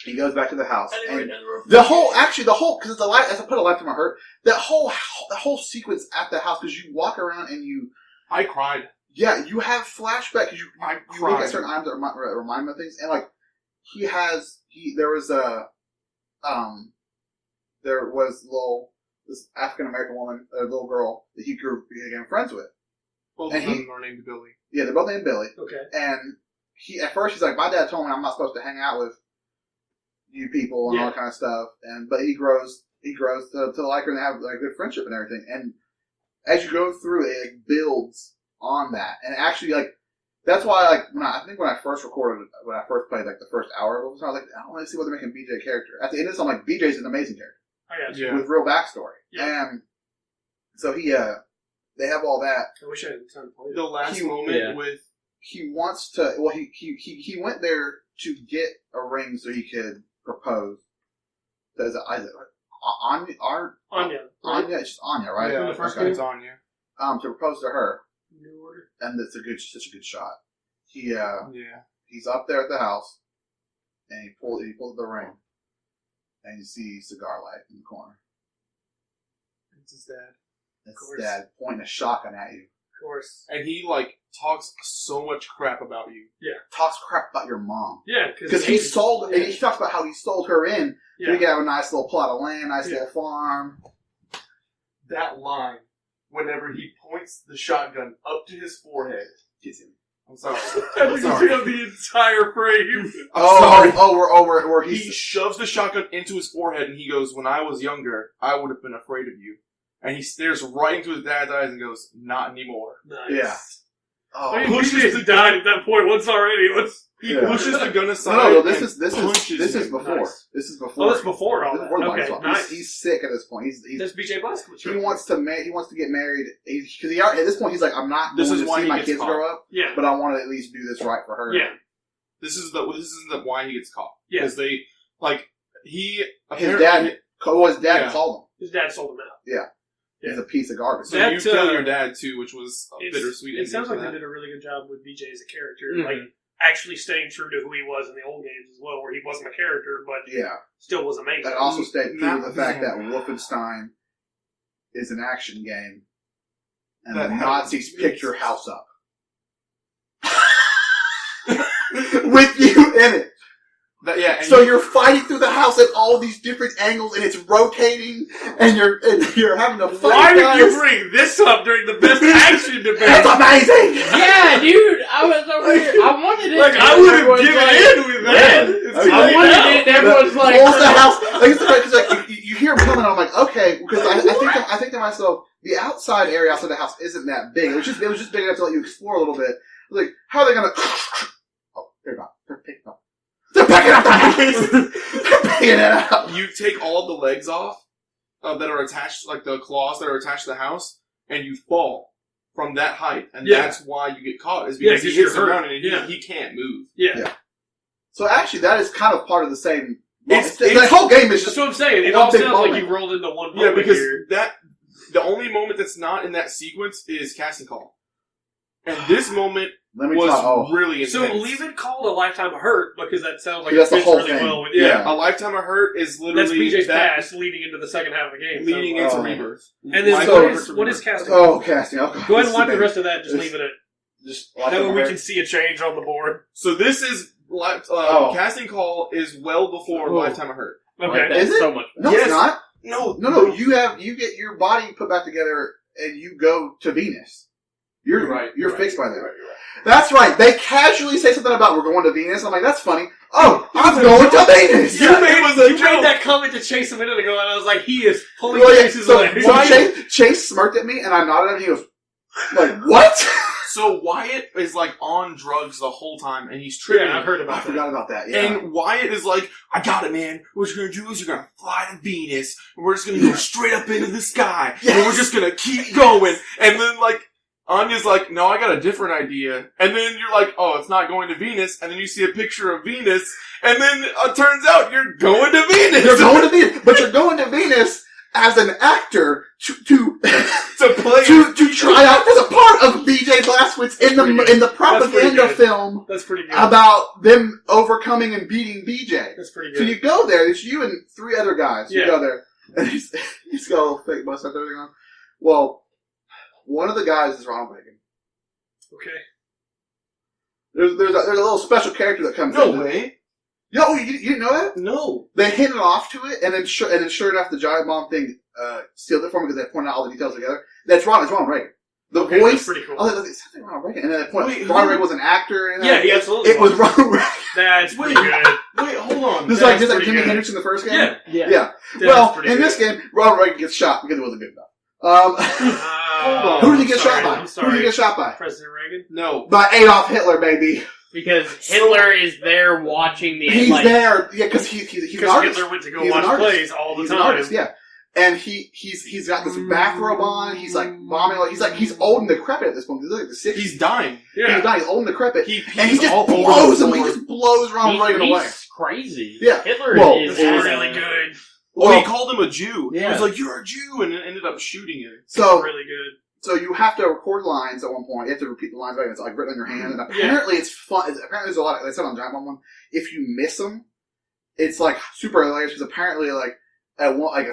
He goes back to the house. And because as I put a light to my hurt, the whole sequence at the house, because you walk around and I cried. Yeah, you have flashbacks. You look at certain items that remind me of things. And like, there was this African American woman, a little girl that he became friends with. Both of them are named Billy. Yeah, they're both named Billy. Okay. And at first he's like, my dad told me I'm not supposed to hang out with you people and all that kind of stuff. But he grows to like her and have like good friendship and everything. And as you go through it builds on that. And actually that's why, when I first recorded, when I first played, the first hour of it, I was like, I don't want to see what they're making BJ a character. At the end of this, I'm like, BJ's an amazing character. I got you. With real backstory. Yeah. And so they have all that. I wish I had time to play the last moment with... He wants to, he went there to get a ring so he could propose. Is it Anya? Anya, it's just Anya, right? Yeah, the first name's Anya. To propose to her. New Order. And it's such a good shot. He's up there at the house, and he pulls the ring, and you see cigar light in the corner. It's his dad. It's his dad pointing a shotgun at you. Of course. And he talks so much crap about you. Yeah. Talks crap about your mom. Yeah, because he sold. And he talks about how he sold her in. Yeah. So he could have a nice little plot of land, nice little farm. That line. Whenever he points the shotgun up to his forehead. Kiss him. I'm sorry. I think you have the entire frame. Where he shoves the shotgun into his forehead and he goes, when I was younger, I would have been afraid of you. And he stares right into his dad's eyes and goes, not anymore. Nice. Yeah. Oh, I mean, he died at that point once already. He pushes the gun aside. No, this is before. Nice. This is before. Oh, that's before all that. Okay, nice. He's sick at this point. That's BJ Blazkowicz. He wants to get married because at this point he's like, I'm not going to see my kids grow up. Yeah. But I want to at least do this right for her. Yeah. This is why he gets caught. Yeah. Because his dad called him. His dad sold him out. Yeah. He's a piece of garbage. So you killed your dad too, which was bittersweet. It sounds like they did a really good job with BJ as a character, actually staying true to who he was in the old games as well, where he wasn't a character, but still was amazing. And also stayed true to the fact that Wolfenstein is an action game, and the Nazis picked your house up with you in it. So you're fighting through the house at all these different angles, and it's rotating, and you're having to fight. Why did you bring this up during the best action debate? It's amazing. Yeah, dude, I was over here. I wanted it. I would have given in with that. I wanted it. And everyone's like, the house. You hear him coming. I'm like, okay, because I think to myself, the outside area outside the house isn't that big. It was just big enough to let you explore a little bit. Like, how are they gonna? Oh, they're not. They're picking up. They're picking up the They're picking it up. You take all the legs off that are attached, like the claws that are attached to the house, and you fall from that height, and that's why you get caught. Is because he hits the ground and he can't move. Yeah. So actually, that is kind of part of the same. The whole game is just. That's what I'm saying. It all sounds like you rolled into one moment. Yeah, because here. the only moment that's not in that sequence is casting call, and this moment was really intense. So leave it called A Lifetime of Hurt because that sounds like it fits really thing. Well with A Lifetime of Hurt is literally that's BJ's past leading into the second half of the game, leading into Rebirth. And then what is casting? Oh, casting. Oh, go ahead and wipe the rest of that. And just leave it at. Just that way we can see a change on the board. So this is casting call is well before Lifetime of Hurt. Okay, is it so much? No, it's not. No. You get your body put back together and you go to Venus. You're right. You're fixed by that. Right. That's right. They casually say something about we're going to Venus. I'm like, that's funny. Oh, I'm going to Venus. You made that comment to Chase a minute ago, and I was like, he is pulling Chase's leg. So Chase smirked at me, and I nodded at him. He goes, like, what? So Wyatt is like on drugs the whole time, and he's tripping. Yeah, I've heard about that. I forgot about that. Yeah. And Wyatt is like, I got it, man. What you're gonna do is you're gonna fly to Venus, and we're just gonna go straight up into the sky, and we're just gonna keep going. And then like Anya's like, no, I got a different idea. And then you're like, oh, it's not going to Venus. And then you see a picture of Venus, and then it turns out you're going to Venus. You're going to Venus, but you're going to Venus as an actor to try out as a part of BJ Blazkowicz in the propaganda film. That's pretty good. About them overcoming and beating BJ. That's pretty good. So you go there. It's you and 3 other guys. You go there, and he's got a little fake mustache and everything on. Well, one of the guys is Ronald Reagan. Okay. There's a little special character that comes in. No way. Yo, you didn't know that? No. They hinted off to it, and then sure enough, the giant bomb thing sealed it for me because they pointed out all the details together. It's Ronald Reagan. The voice, that's pretty cool. Oh, it's something Ronald Reagan, and then they pointed. Ronald Reagan was an actor. And he absolutely. It was Ronald Reagan. That's pretty good. Wait, hold on. Just like Jimi Hendrix in the first game. Yeah. Well, in this game, Ronald Reagan gets shot because it wasn't good enough. Hold on. Who did he get shot by? Who did he get shot by? President Reagan? No. By Adolf Hitler, baby. Because Hitler is there watching the... He's there, because he's an artist. Hitler went to go watch plays all the time. He's an artist, yeah. And he's got this bathrobe on, he's like bombing, he's old and decrepit at this point. He's like the 60s. He's dying. Yeah. He's dying, he's old and decrepit. He just blows him, he just blows Ronald Reagan away. He's crazy. Yeah. Hitler is really good. Well, he called him a Jew. Yeah. He was like, you're a Jew, and ended up shooting him. So, really good. So you have to record lines at one point. You have to repeat the lines right. It's like written on your hand. And apparently it's fun. Apparently there's a lot. They said on Giant Bomb one, if you miss them, it's like super hilarious because apparently at one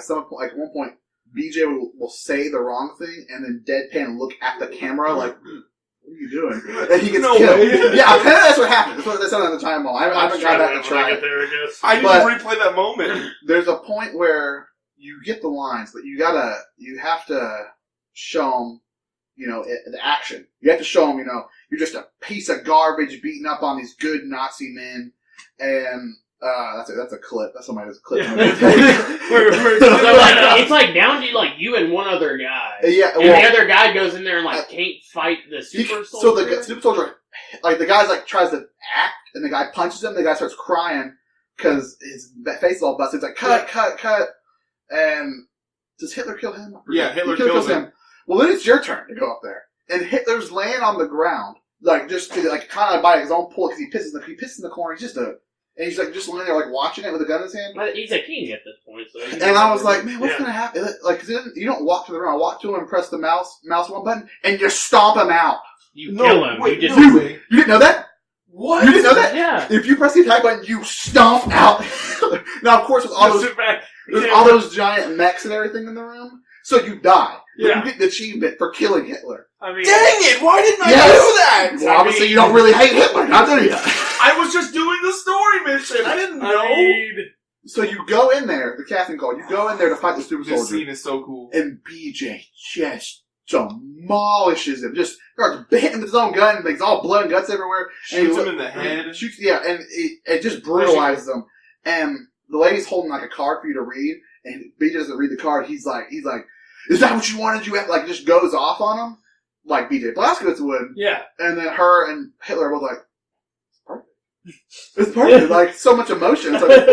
point BJ will say the wrong thing and then deadpan look at the camera like, what are you doing? And he gets killed. Yeah, apparently that's what happened. That's what they said on the Giant Bomb. I haven't got back to try it. I need to replay that moment. There's a point where you get the lines, but you have to show them, the action. You have to show them, you're just a piece of garbage beating up on these good Nazi men, and that's a clip. That's somebody's clip. So it's like down to you and one other guy. Yeah, and the other guy goes in there and can't fight the super soldier. So the super soldier, the guy's tries to act, and the guy punches him. The guy starts crying because his face is all busted. It's like cut, and does Hitler kill him? Yeah, Hitler kills him. Well, then it's your turn to go up there. And Hitler's laying on the ground, just kind of by his own pull, because he pisses in the corner. He's and he's just laying there, watching it with a gun in his hand. He's a king at this point. So and I was like, man, what's going to happen? Because you don't walk to the ground. I walk to him and press the mouse one button, and you stomp him out. You kill him. Wait, you didn't know that? What? You didn't know that? Yeah. If you press the attack button, you stomp out. Now, of course, with all those giant mechs and everything in the room, so you die. Yeah. You get the achievement for killing Hitler. I mean, dang it! Why didn't I do that? Well, obviously, you don't really hate Hitler, not do you? I was just doing the story mission. I didn't know. So you go in there, the casting call. You go in there to fight the super soldier. This scene is so cool. And BJ just demolishes him. Just starts hitting him with his own gun. Makes all blood and guts everywhere. Shoots him in the head. And it just brutalizes him. And the lady's holding a card for you to read. And BJ doesn't read the card. He's like, is that what you wanted? Just goes off on him, like BJ Blazkowicz would. Yeah. And then her and Hitler were both like, perfect. It's perfect. Like, so much emotion. It's like,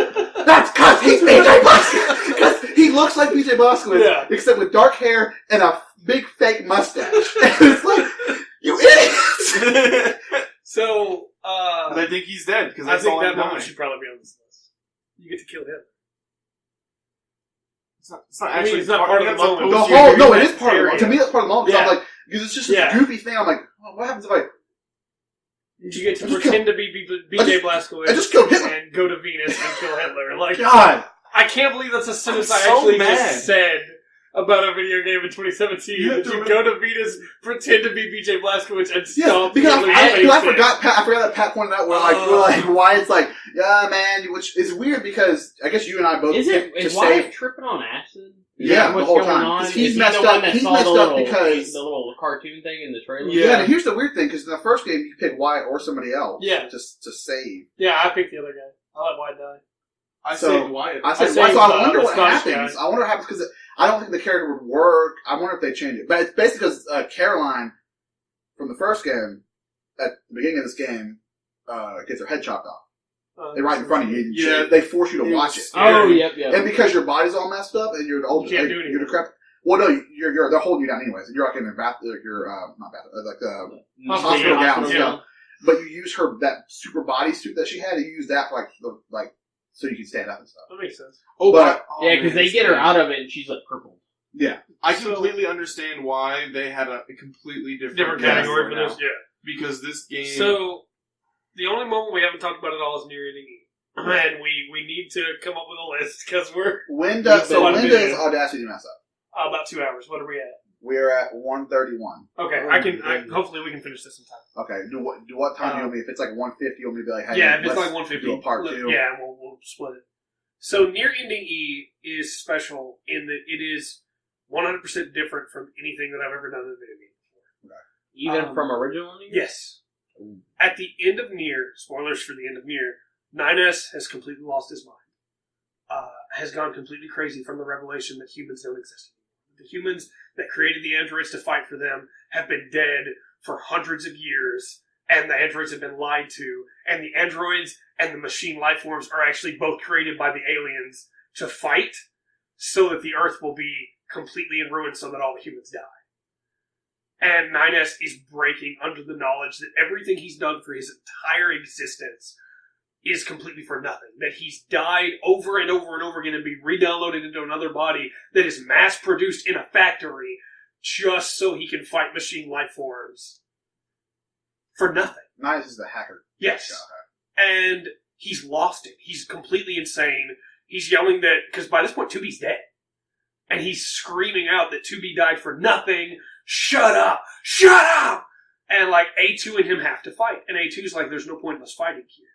that's because he's BJ Blazkowicz. Because he looks like BJ Blazkowicz, except with dark hair and a big fake mustache. And it's like, you idiots! So, and I think he's dead, because I think that moment should probably be on this list. You get to kill him. It's not actually it's not part of the moment. It is part of the moment. To me, that's part of the moment. I'm like, because it's just a goofy thing. I'm like, oh, what happens if I... You get to pretend to be BJ Blazkowicz I just killed Hitler. And go to Venus and kill Hitler. Like, God! I can't believe that's a sentence I actually just said about a video game in 2017. That you go to Venus, pretend to be BJ Blazkowicz, and stomp Hitler's face. I forgot that Pat pointed out we're like, why it's like, yeah, man, which is weird because I guess you and I both is Wyatt tripping on acid? Yeah, the whole time. He's messed up. He's messed up because the little cartoon thing in the trailer. Yeah, and here's the weird thing: because in the first game you pick Wyatt or somebody else. Yeah. to save. Yeah, I picked the other guy. I let Wyatt die. I saved Wyatt. I saved Wyatt. So I wonder what happens. I wonder what happens because I don't think the character would work. I wonder if they change it. But it's basically because Caroline from the first game at the beginning of this game gets her head chopped off. They're right in front of you. Yeah, they force you to watch it. Oh, yep. And because your body's all messed up and you're old, you're decrepit. Well, no, they're holding you down anyways. You're like in a bath, hospital gown. Yeah. But you use that super bodysuit that she had. You use that for so you can stand up and stuff. That makes sense. Because they get her out of it and she's like crippled. Yeah, I completely understand why they had a completely different category for this. Yeah, because this game. So. The only moment we haven't talked about at all is near ending E. And we need to come up with a list because when does Audacity mess up? About 2 hours. What are we at? We're at 1:31. Okay, hopefully we can finish this in time. Okay. Do what time do you want me? If it's like 1:50, you want me to be like, hey, yeah, if it's like 1:50, do a part 2. Yeah, we'll split it. So near ending E is special in that it is 100% different from anything that I've ever done in a video game before. Okay. Even from original Nier? Yes. Ooh. At the end of Nier, spoilers for the end of Nier, 9S has completely lost his mind. Has gone completely crazy from the revelation that humans don't exist anymore. The humans that created the androids to fight for them have been dead for hundreds of years, and the androids have been lied to, and the androids and the machine life forms are actually both created by the aliens to fight so that the Earth will be completely in ruin so that all the humans die. And 9S is breaking under the knowledge that everything he's done for his entire existence is completely for nothing. That he's died over and over and over again and be re-downloaded into another body that is mass-produced in a factory just so he can fight machine life forms. For nothing. 9S is the hacker. Yes. And he's lost it. He's completely insane. He's yelling that, because by this point 2B's dead. And he's screaming out that 2B died for nothing. Shut up! Shut up! And A2 and him have to fight. And A2's like, there's no point in us fighting here.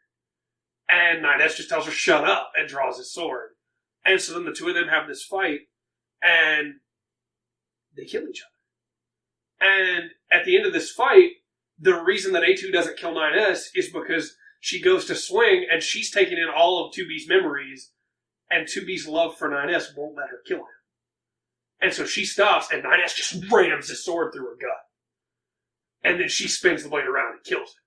And 9S just tells her, shut up, and draws his sword. And so then the two of them have this fight, and they kill each other. And at the end of this fight, the reason that A2 doesn't kill 9S is because she goes to swing, and she's taking in all of 2B's memories, and 2B's love for 9S won't let her kill him. And so she stops, and 9S just rams his sword through her gut. And then she spins the blade around and kills him.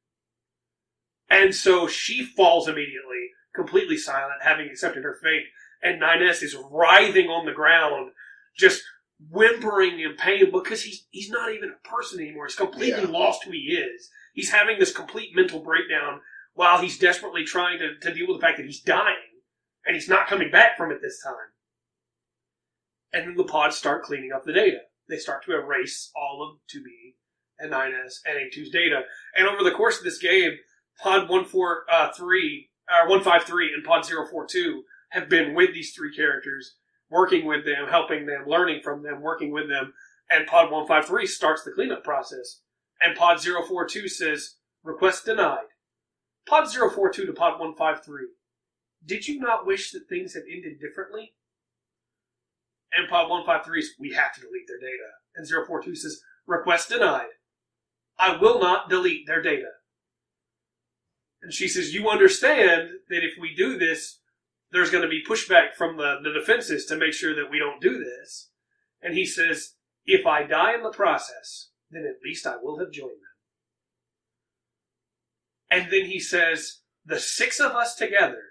And so she falls immediately, completely silent, having accepted her fate. And 9S is writhing on the ground, just whimpering in pain because he's not even a person anymore. He's completely lost who he is. He's having this complete mental breakdown while he's desperately trying to deal with the fact that he's dying. And he's not coming back from it this time. And then the pods start cleaning up the data. They start to erase all of 2B and 9S and A2's data. And over the course of this game, Pod 153 and Pod 042 have been with these three characters, working with them, helping them, learning from them, working with them. And Pod 153 starts the cleanup process. And Pod 042 says, request denied. Pod 042 to Pod 153. Did you not wish that things had ended differently? And Pod 153 says, we have to delete their data. And 042 says, request denied. I will not delete their data. And she says, you understand that if we do this, there's going to be pushback from the defenses to make sure that we don't do this. And he says, if I die in the process, then at least I will have joined them. And then he says, The 6 of us together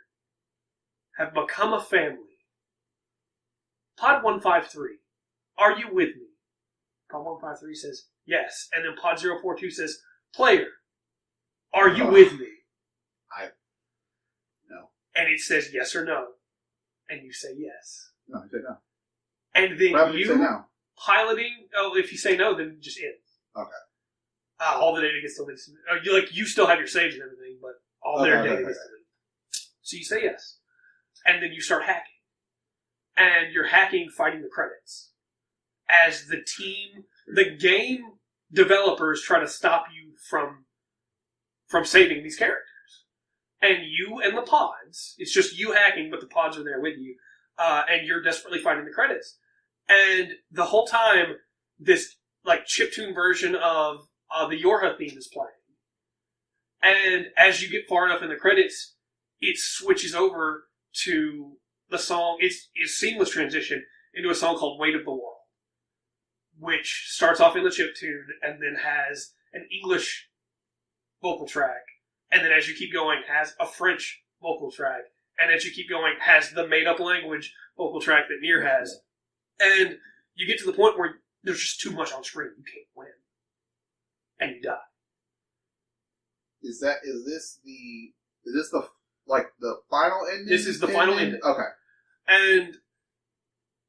have become a family. Pod 153, are you with me? Pod 153 says, yes. And then Pod 042 says, player, are you with me? No. And it says yes or no. And you say yes. No, I say no. And then you say no? Piloting, if you say no, then it just ends. Okay. All the data gets deleted. You still have your saves and everything, but all their data gets deleted. So you say yes. And then you start hacking. And you're hacking fighting the credits. As the team, the game developers try to stop you from saving these characters. And you and the pods, it's just you hacking, but the pods are there with you. And you're desperately fighting the credits. And the whole time, this chiptune version of the Yorha theme is playing. And as you get far enough in the credits, it switches over to the song. It's seamless transition into a song called Weight of the World, which starts off in the chiptune and then has an English vocal track. And then as you keep going, has a French vocal track. And as you keep going, has the made-up language vocal track that Nier has. And you get to the point where there's just too much on screen. You can't win. And you die. Is this the final ending? This is the final ending. Okay. And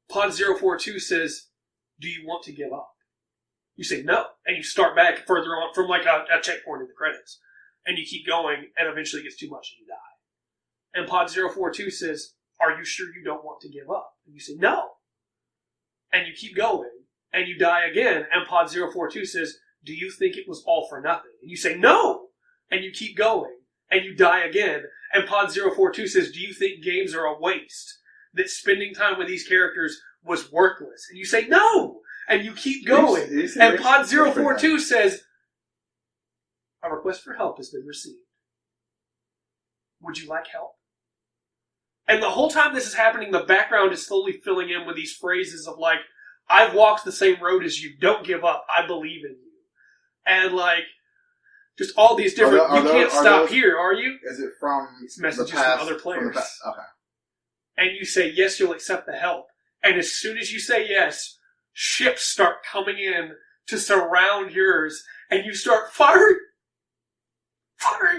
Pod 042 says, do you want to give up? You say no. And you start back further on from a checkpoint in the credits. And you keep going, and eventually it gets too much and you die. And Pod 042 says, are you sure you don't want to give up? And you say no. And you keep going, and you die again. And Pod 042 says, do you think it was all for nothing? And you say no. And you keep going, and you die again. And Pod 042 says, do you think games are a waste? That spending time with these characters was worthless? And you say no. And you keep going. And Pod 042 says, a request for help has been received. Would you like help? And the whole time this is happening, the background is slowly filling in with these phrases of I've walked the same road as you. Don't give up. I believe in you. And just all these different, you can't stop here, are you? Is it from it's messages from other players. Okay. And you say, yes, you'll accept the help. And as soon as you say yes, ships start coming in to surround yours. And you start firing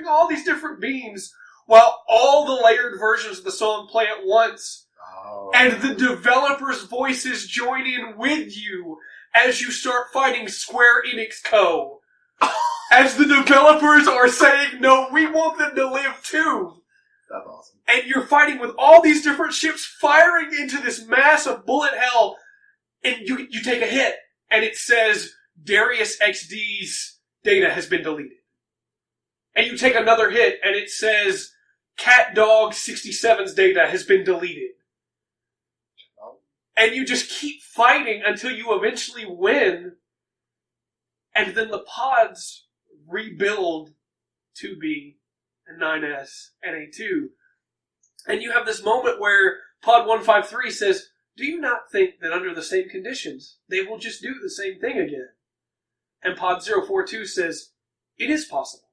all these different beams while all the layered versions of the song play at once. Oh. And the developers' voices join in with you as you start fighting Square Enix Co. As the developers are saying, no, we want them to live too. That's awesome. And you're fighting with all these different ships firing into this mass of bullet hell. And you take a hit, and it says, Darius XD's data has been deleted. And you take another hit, and it says, CatDog67's data has been deleted. And you just keep fighting until you eventually win. And then the pods rebuild 2B and 9S and A2. And you have this moment where Pod 153 says, do you not think that under the same conditions, they will just do the same thing again? And Pod 042 says, it is possible.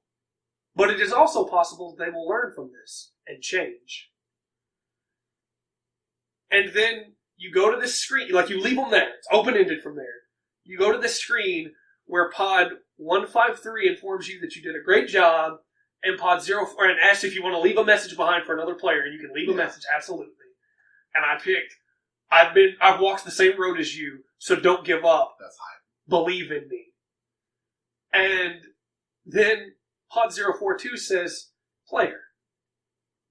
But it is also possible that they will learn from this and change. And then you go to this screen, you leave them there. It's open-ended from there. You go to this screen where Pod 153 informs you that you did a great job, and Pod 04 and asks if you want to leave a message behind for another player, and you can leave a message, absolutely. And I picked, I've walked the same road as you, so don't give up. That's high. Believe in me. And then Pod 042 says, player,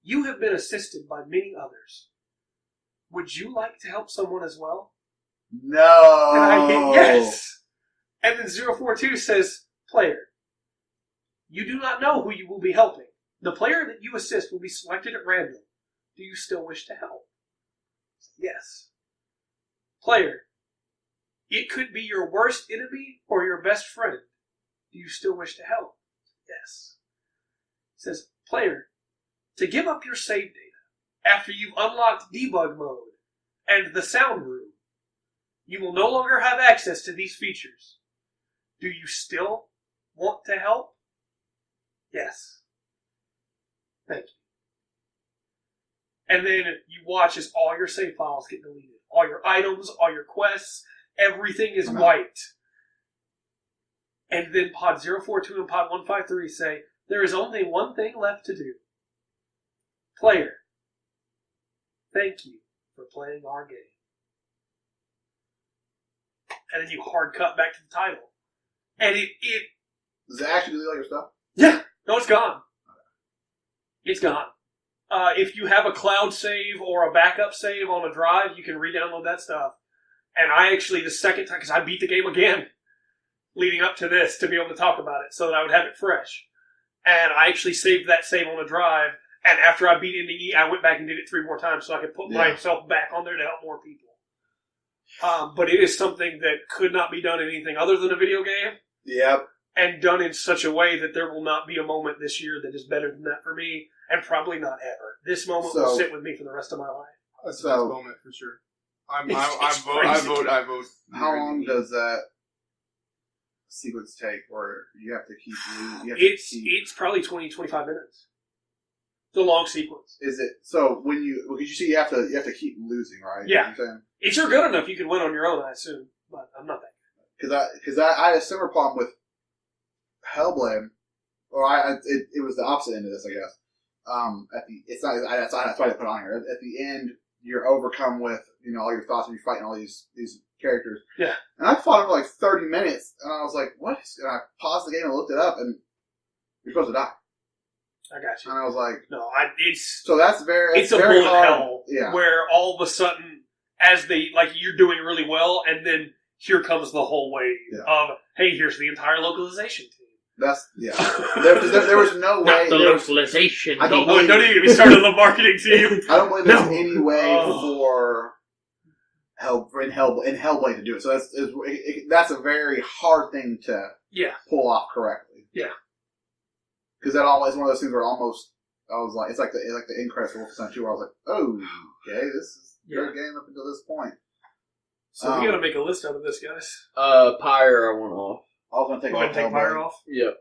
you have been assisted by many others. Would you like to help someone as well? No. And I hit yes. And then 042 says, player, you do not know who you will be helping. The player that you assist will be selected at random. Do you still wish to help? Yes. Player, it could be your worst enemy or your best friend. Do you still wish to help? Yes. It says, player, to give up your save data after you've unlocked debug mode and the sound room, you will no longer have access to these features. Do you still want to help? Yes. Thank you. And then you watch as all your save files get deleted. All your items, all your quests, everything is wiped. And then Pod 042 and Pod 153 say, there is only one thing left to do. Player, thank you for playing our game. And then you hard cut back to the title. And it does it actually delete all your stuff? Yeah. No, it's gone. It's gone. If you have a cloud save or a backup save on a drive, you can re-download that stuff. And I actually, the second time, because I beat the game again leading up to this to be able to talk about it so that I would have it fresh. And I actually saved that save on a drive. And after I beat NDE, I went back and did it 3 more times so I could put myself back on there to help more people. But it is something that could not be done in anything other than a video game. Yep. And done in such a way that there will not be a moment this year that is better than that for me, and probably not ever. This moment will sit with me for the rest of my life. That's the best moment for sure. I vote. How long does that sequence take, or you have to keep? It's probably 20, 25 minutes. It's a long sequence. Is it so? Because you see, you have to keep losing, right? Yeah. You know what I'm saying? If you're good enough, you can win on your own, I assume. But I'm not that good. Because I had a similar problem with Hellblade, or it was the opposite end of this, I guess. That's why I put it on here. At the end, you're overcome with all your thoughts and you're fighting all these characters. Yeah. And I fought for like 30 minutes, and I was like, "What?" And I paused the game and looked it up, and you're supposed to die. I got you. And I was like, "No, so that's it's very a bullet hard. hell." Yeah. Where all of a sudden, as you're doing really well, and then here comes the whole wave of, "Hey, here's the entire localization team." That's there was no way. Not the localization. Don't even get me started on the marketing team. I don't believe there's any way for Hellblade to do it. So that's a very hard thing to pull off correctly. Yeah. Because that always one of those things where I was like, it's like the end credits for Wolfenstein 2, where I was like, oh, okay, this is a good game up until this point. So we got to make a list out of this, guys. Pyre I want off. I was going to take Pyre off. Yep.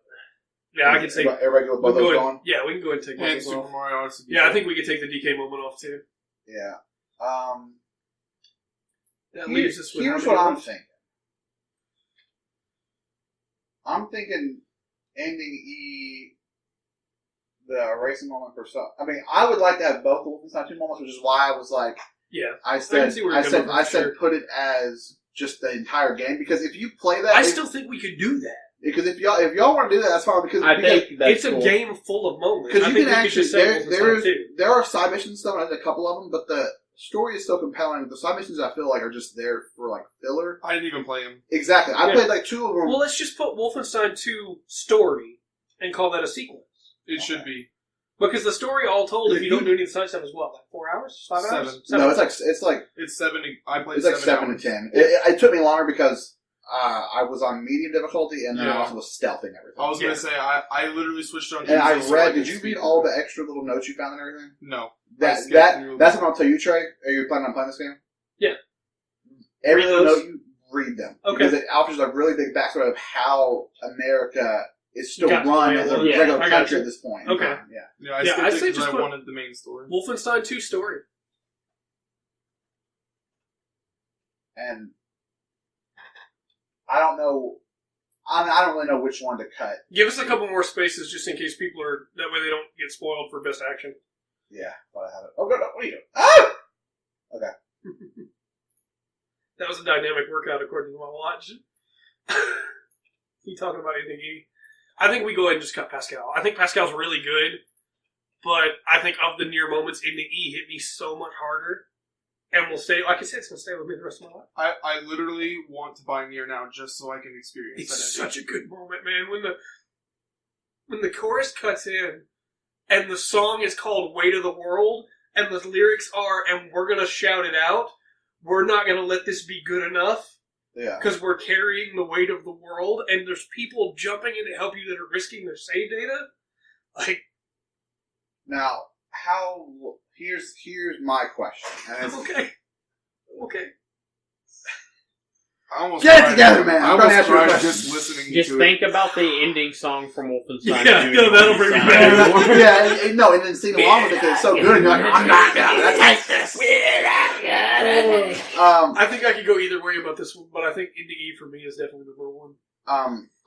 Yeah, I can take. Everybody go with both those going. Yeah, we can go ahead and take and both Super off. Mario Odyssey. Yeah, I think we could take the DK moment off too. Yeah. That leaves us with here's what I'm thinking. I'm thinking ending the racing moment for some. I mean, I would like to have both Wolfenstein 2 moments, which is why I was like, I said put it as just the entire game, because if you play that, I still think we could do that. Because if y'all want to do that, that's fine. Because it's a game full of moments. Because you can actually there are side missions and stuff. I did a couple of them, but the story is so compelling. The side missions I feel like are just there for like filler. I didn't even play them. Exactly, I played like 2 of them. Well, let's just put Wolfenstein 2 story and call that a sequence. It should be. Because the story all told, if you don't do any of the side stuff, is what, like 4 hours, 5 hours? 7. No, it's like it's 7. I played. It's like 7 to 10. It took me longer because I was on medium difficulty, and then I also was stealthing everything. I was going to say, I literally switched on. And I read. Did you read all the extra little notes you found and everything? No. That's what I'll tell you, Trey. Are you planning on playing this game? Yeah. Every little note, you read them. Okay. Because it offers a really big backstory of how America is still run as a regular country at this point. Okay. I say just I wanted the main story. Wolfenstein 2 story. And I don't know. I don't really know which one to cut. Give us a couple more spaces just in case people are. That way they don't get spoiled for best action. Yeah, but I have it. Oh, no, what are you doing? Ah! Okay. That was a dynamic workout according to my watch. You talking about anything? I think we go ahead and just cut Pascal. I think Pascal's really good, but I think of the near moments, Ending E hit me so much harder. And will stay, like I said, it's going to stay with me the rest of my life. I literally want to buy Nier now just so I can experience that. It's such a good moment, man. When the chorus cuts in, and the song is called Weight of the World, and the lyrics are, and we're going to shout it out, we're not going to let this be good enough. Yeah. Because we're carrying the weight of the world, and there's people jumping in to help you that are risking their save data. Like, now, here's my question. Okay. Get it together, man. I'm almost cried just listening to it. Just think about the ending song from Wolfenstein. Yeah, that'll bring me back. And then sing along with it because it's so good. And you're like, I'm not gonna take this. I think I could go either way about this one, but I think Ending E for me is definitely number one.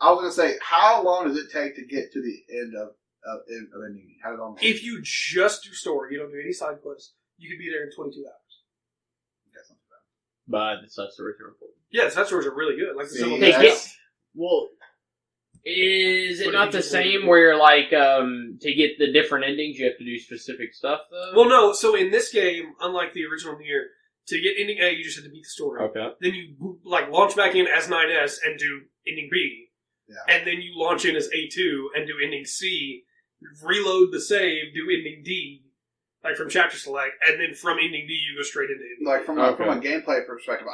I was gonna say, how long does it take to get to the end of Ending E? How long? If you just do story, you don't do any side quests, you could be there in 22 hours. But the side stories are important. Yeah, the side stories are really good. Like the civil is it not the same where like to get the different endings you have to do specific stuff though? Well, no. So in this game, unlike the original Nier, to get ending A, you just have to beat the story. Okay. Then you like launch back in as 9S and do ending B. Yeah. And then you launch in as A2 and do ending C. Reload the save, do ending D. Like from chapter select, and then from ending D, you go straight into ending. Like from a gameplay perspective,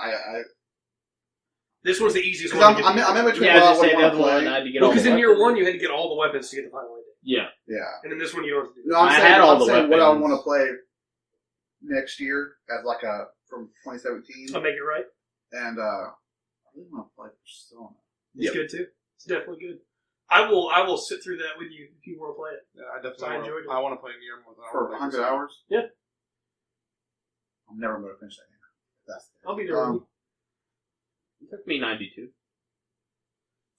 this one's the easiest one. I'm in between. Yeah, I just say the other one. I had to get all because the in Nier 1, you had to get all the weapons to get the final ending. Yeah. And in this one, you don't have to do that. No, I'm saying what I want to play next year as like from 2017. I'll make it right. And I really want to play Persona. It's good too. It's definitely good. I will sit through that with you if you want to play it. Yeah, I definitely enjoyed it. I want to play Nier more than for 100 hours. Yeah. I'm never going to finish that game. I'll be there. It took me 92.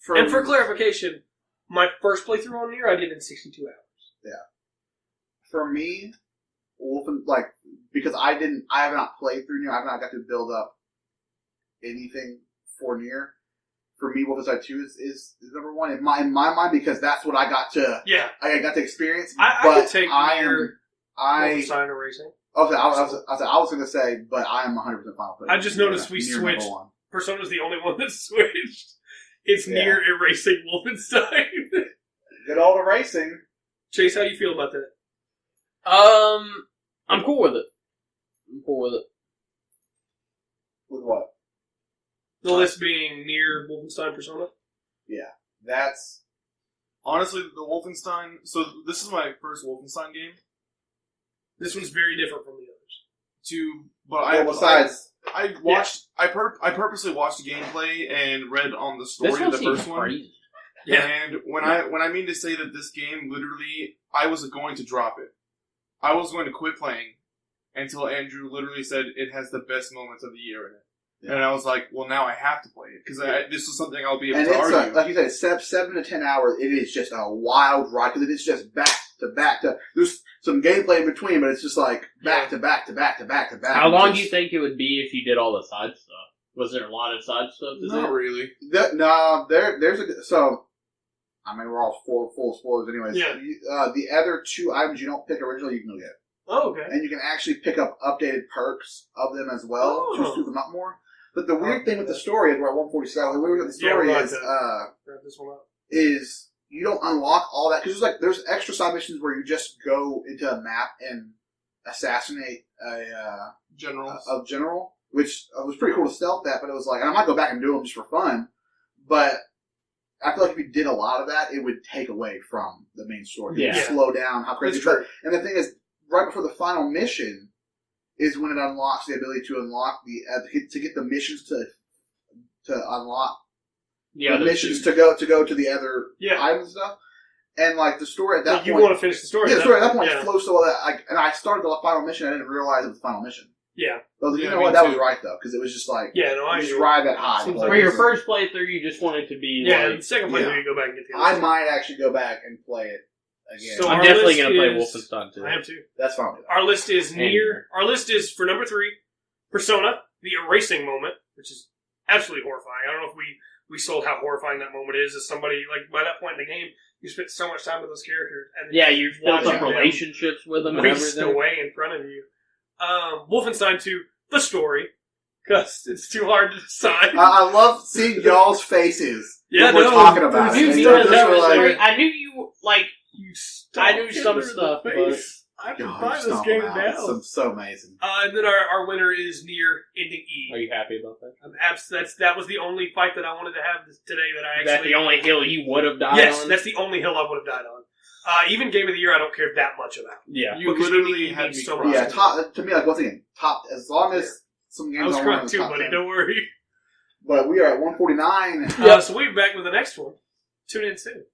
And for clarification, my first playthrough on Nier, I did in 62 hours. Yeah. For me, because I have not played through Nier, I have not got to build up anything for Nier. For me, Wolfenstein 2 is number one in my mind because that's what I got to. Yeah. I got to experience. I could take Nier, Wolfenstein or Racing. Okay, I was going to say, but I am 100% fine with it. I just noticed we switched. Persona's the only one that switched. It's Nier erasing Wolfenstein. Good old erasing. Chase, how do you feel about that? I'm cool with it. With what? The list being Nier, Wolfenstein, Persona? Yeah. That's... Honestly, the Wolfenstein... So, this is my first Wolfenstein game. This one's very different from the others. I purposely watched the gameplay and read on the story of the first one. Crazy. Yeah. And when I mean to say that this game, literally, I was going to drop it. I was going to quit playing until Andrew literally said it has the best moments of the year in it. Yeah. And I was like, well, now I have to play it because this is something I'll be able to argue. Like you said, 7 to 10 hours. It is just a wild ride because it's just back to back to. There's some gameplay in between, but it's just like back to back to back to back to back. How long do you think it would be if you did all the side stuff? Was there a lot of side stuff? Not really. There's a so. I mean, we're all full spoilers, anyways. Yeah. The other 2 items you don't pick originally, you can go get. Oh, okay. And you can actually pick up updated perks of them as well to scoop them up more. But the weird thing with the story is we're at 147. The weird thing with the story is you don't unlock all that because there's extra side missions where you just go into a map and assassinate a general, which was pretty cool to stealth that. But it was like, and I might go back and do them just for fun, but I feel like if you did a lot of that, it would take away from the main story. It would slow down how crazy. And the thing is, right before the final mission is when it unlocks the ability to unlock to get the missions to unlock the missions to go to the other items and stuff. And like the story at that point, you want to finish the story. Yeah, the story at that point flows so that. And I started the final mission. I didn't realize it was the final mission. Yeah. I was like, you know what? That was right though, because it was just like I just ride that high. For your first playthrough, you just wanted to be the second playthrough, you go back and get the other I might actually go back and play it again. So I'm definitely going to play Wolfenstein too. I am too. That's fine. Our list is Nier. Our list is for number 3, Persona, the erasing moment, which is absolutely horrifying. I don't know if we sold how horrifying that moment is as somebody, like, by that point in the game, you spent so much time with those characters. And you've built up relationships with them and everything. Away in front of you. Wolfenstein 2, the story, because it's too hard to decide. I love seeing y'all's faces when we're talking about it. I knew you, like, I knew some stuff, but I can find this game now. It's so amazing. And then our winner is Nier Ending E. Are you happy about that? That was the only fight that I wanted to have today that I actually... Is that the only hill you would have died on? Yes, that's the only hill I would have died on. Even Game of the Year, I don't care that much about. Yeah. You literally had so much. Yeah, to me, like, once again, top, as long as some games I was crying too, buddy, don't worry. But we are at 149. Yeah, so we'll be back with the next one. Tune in soon.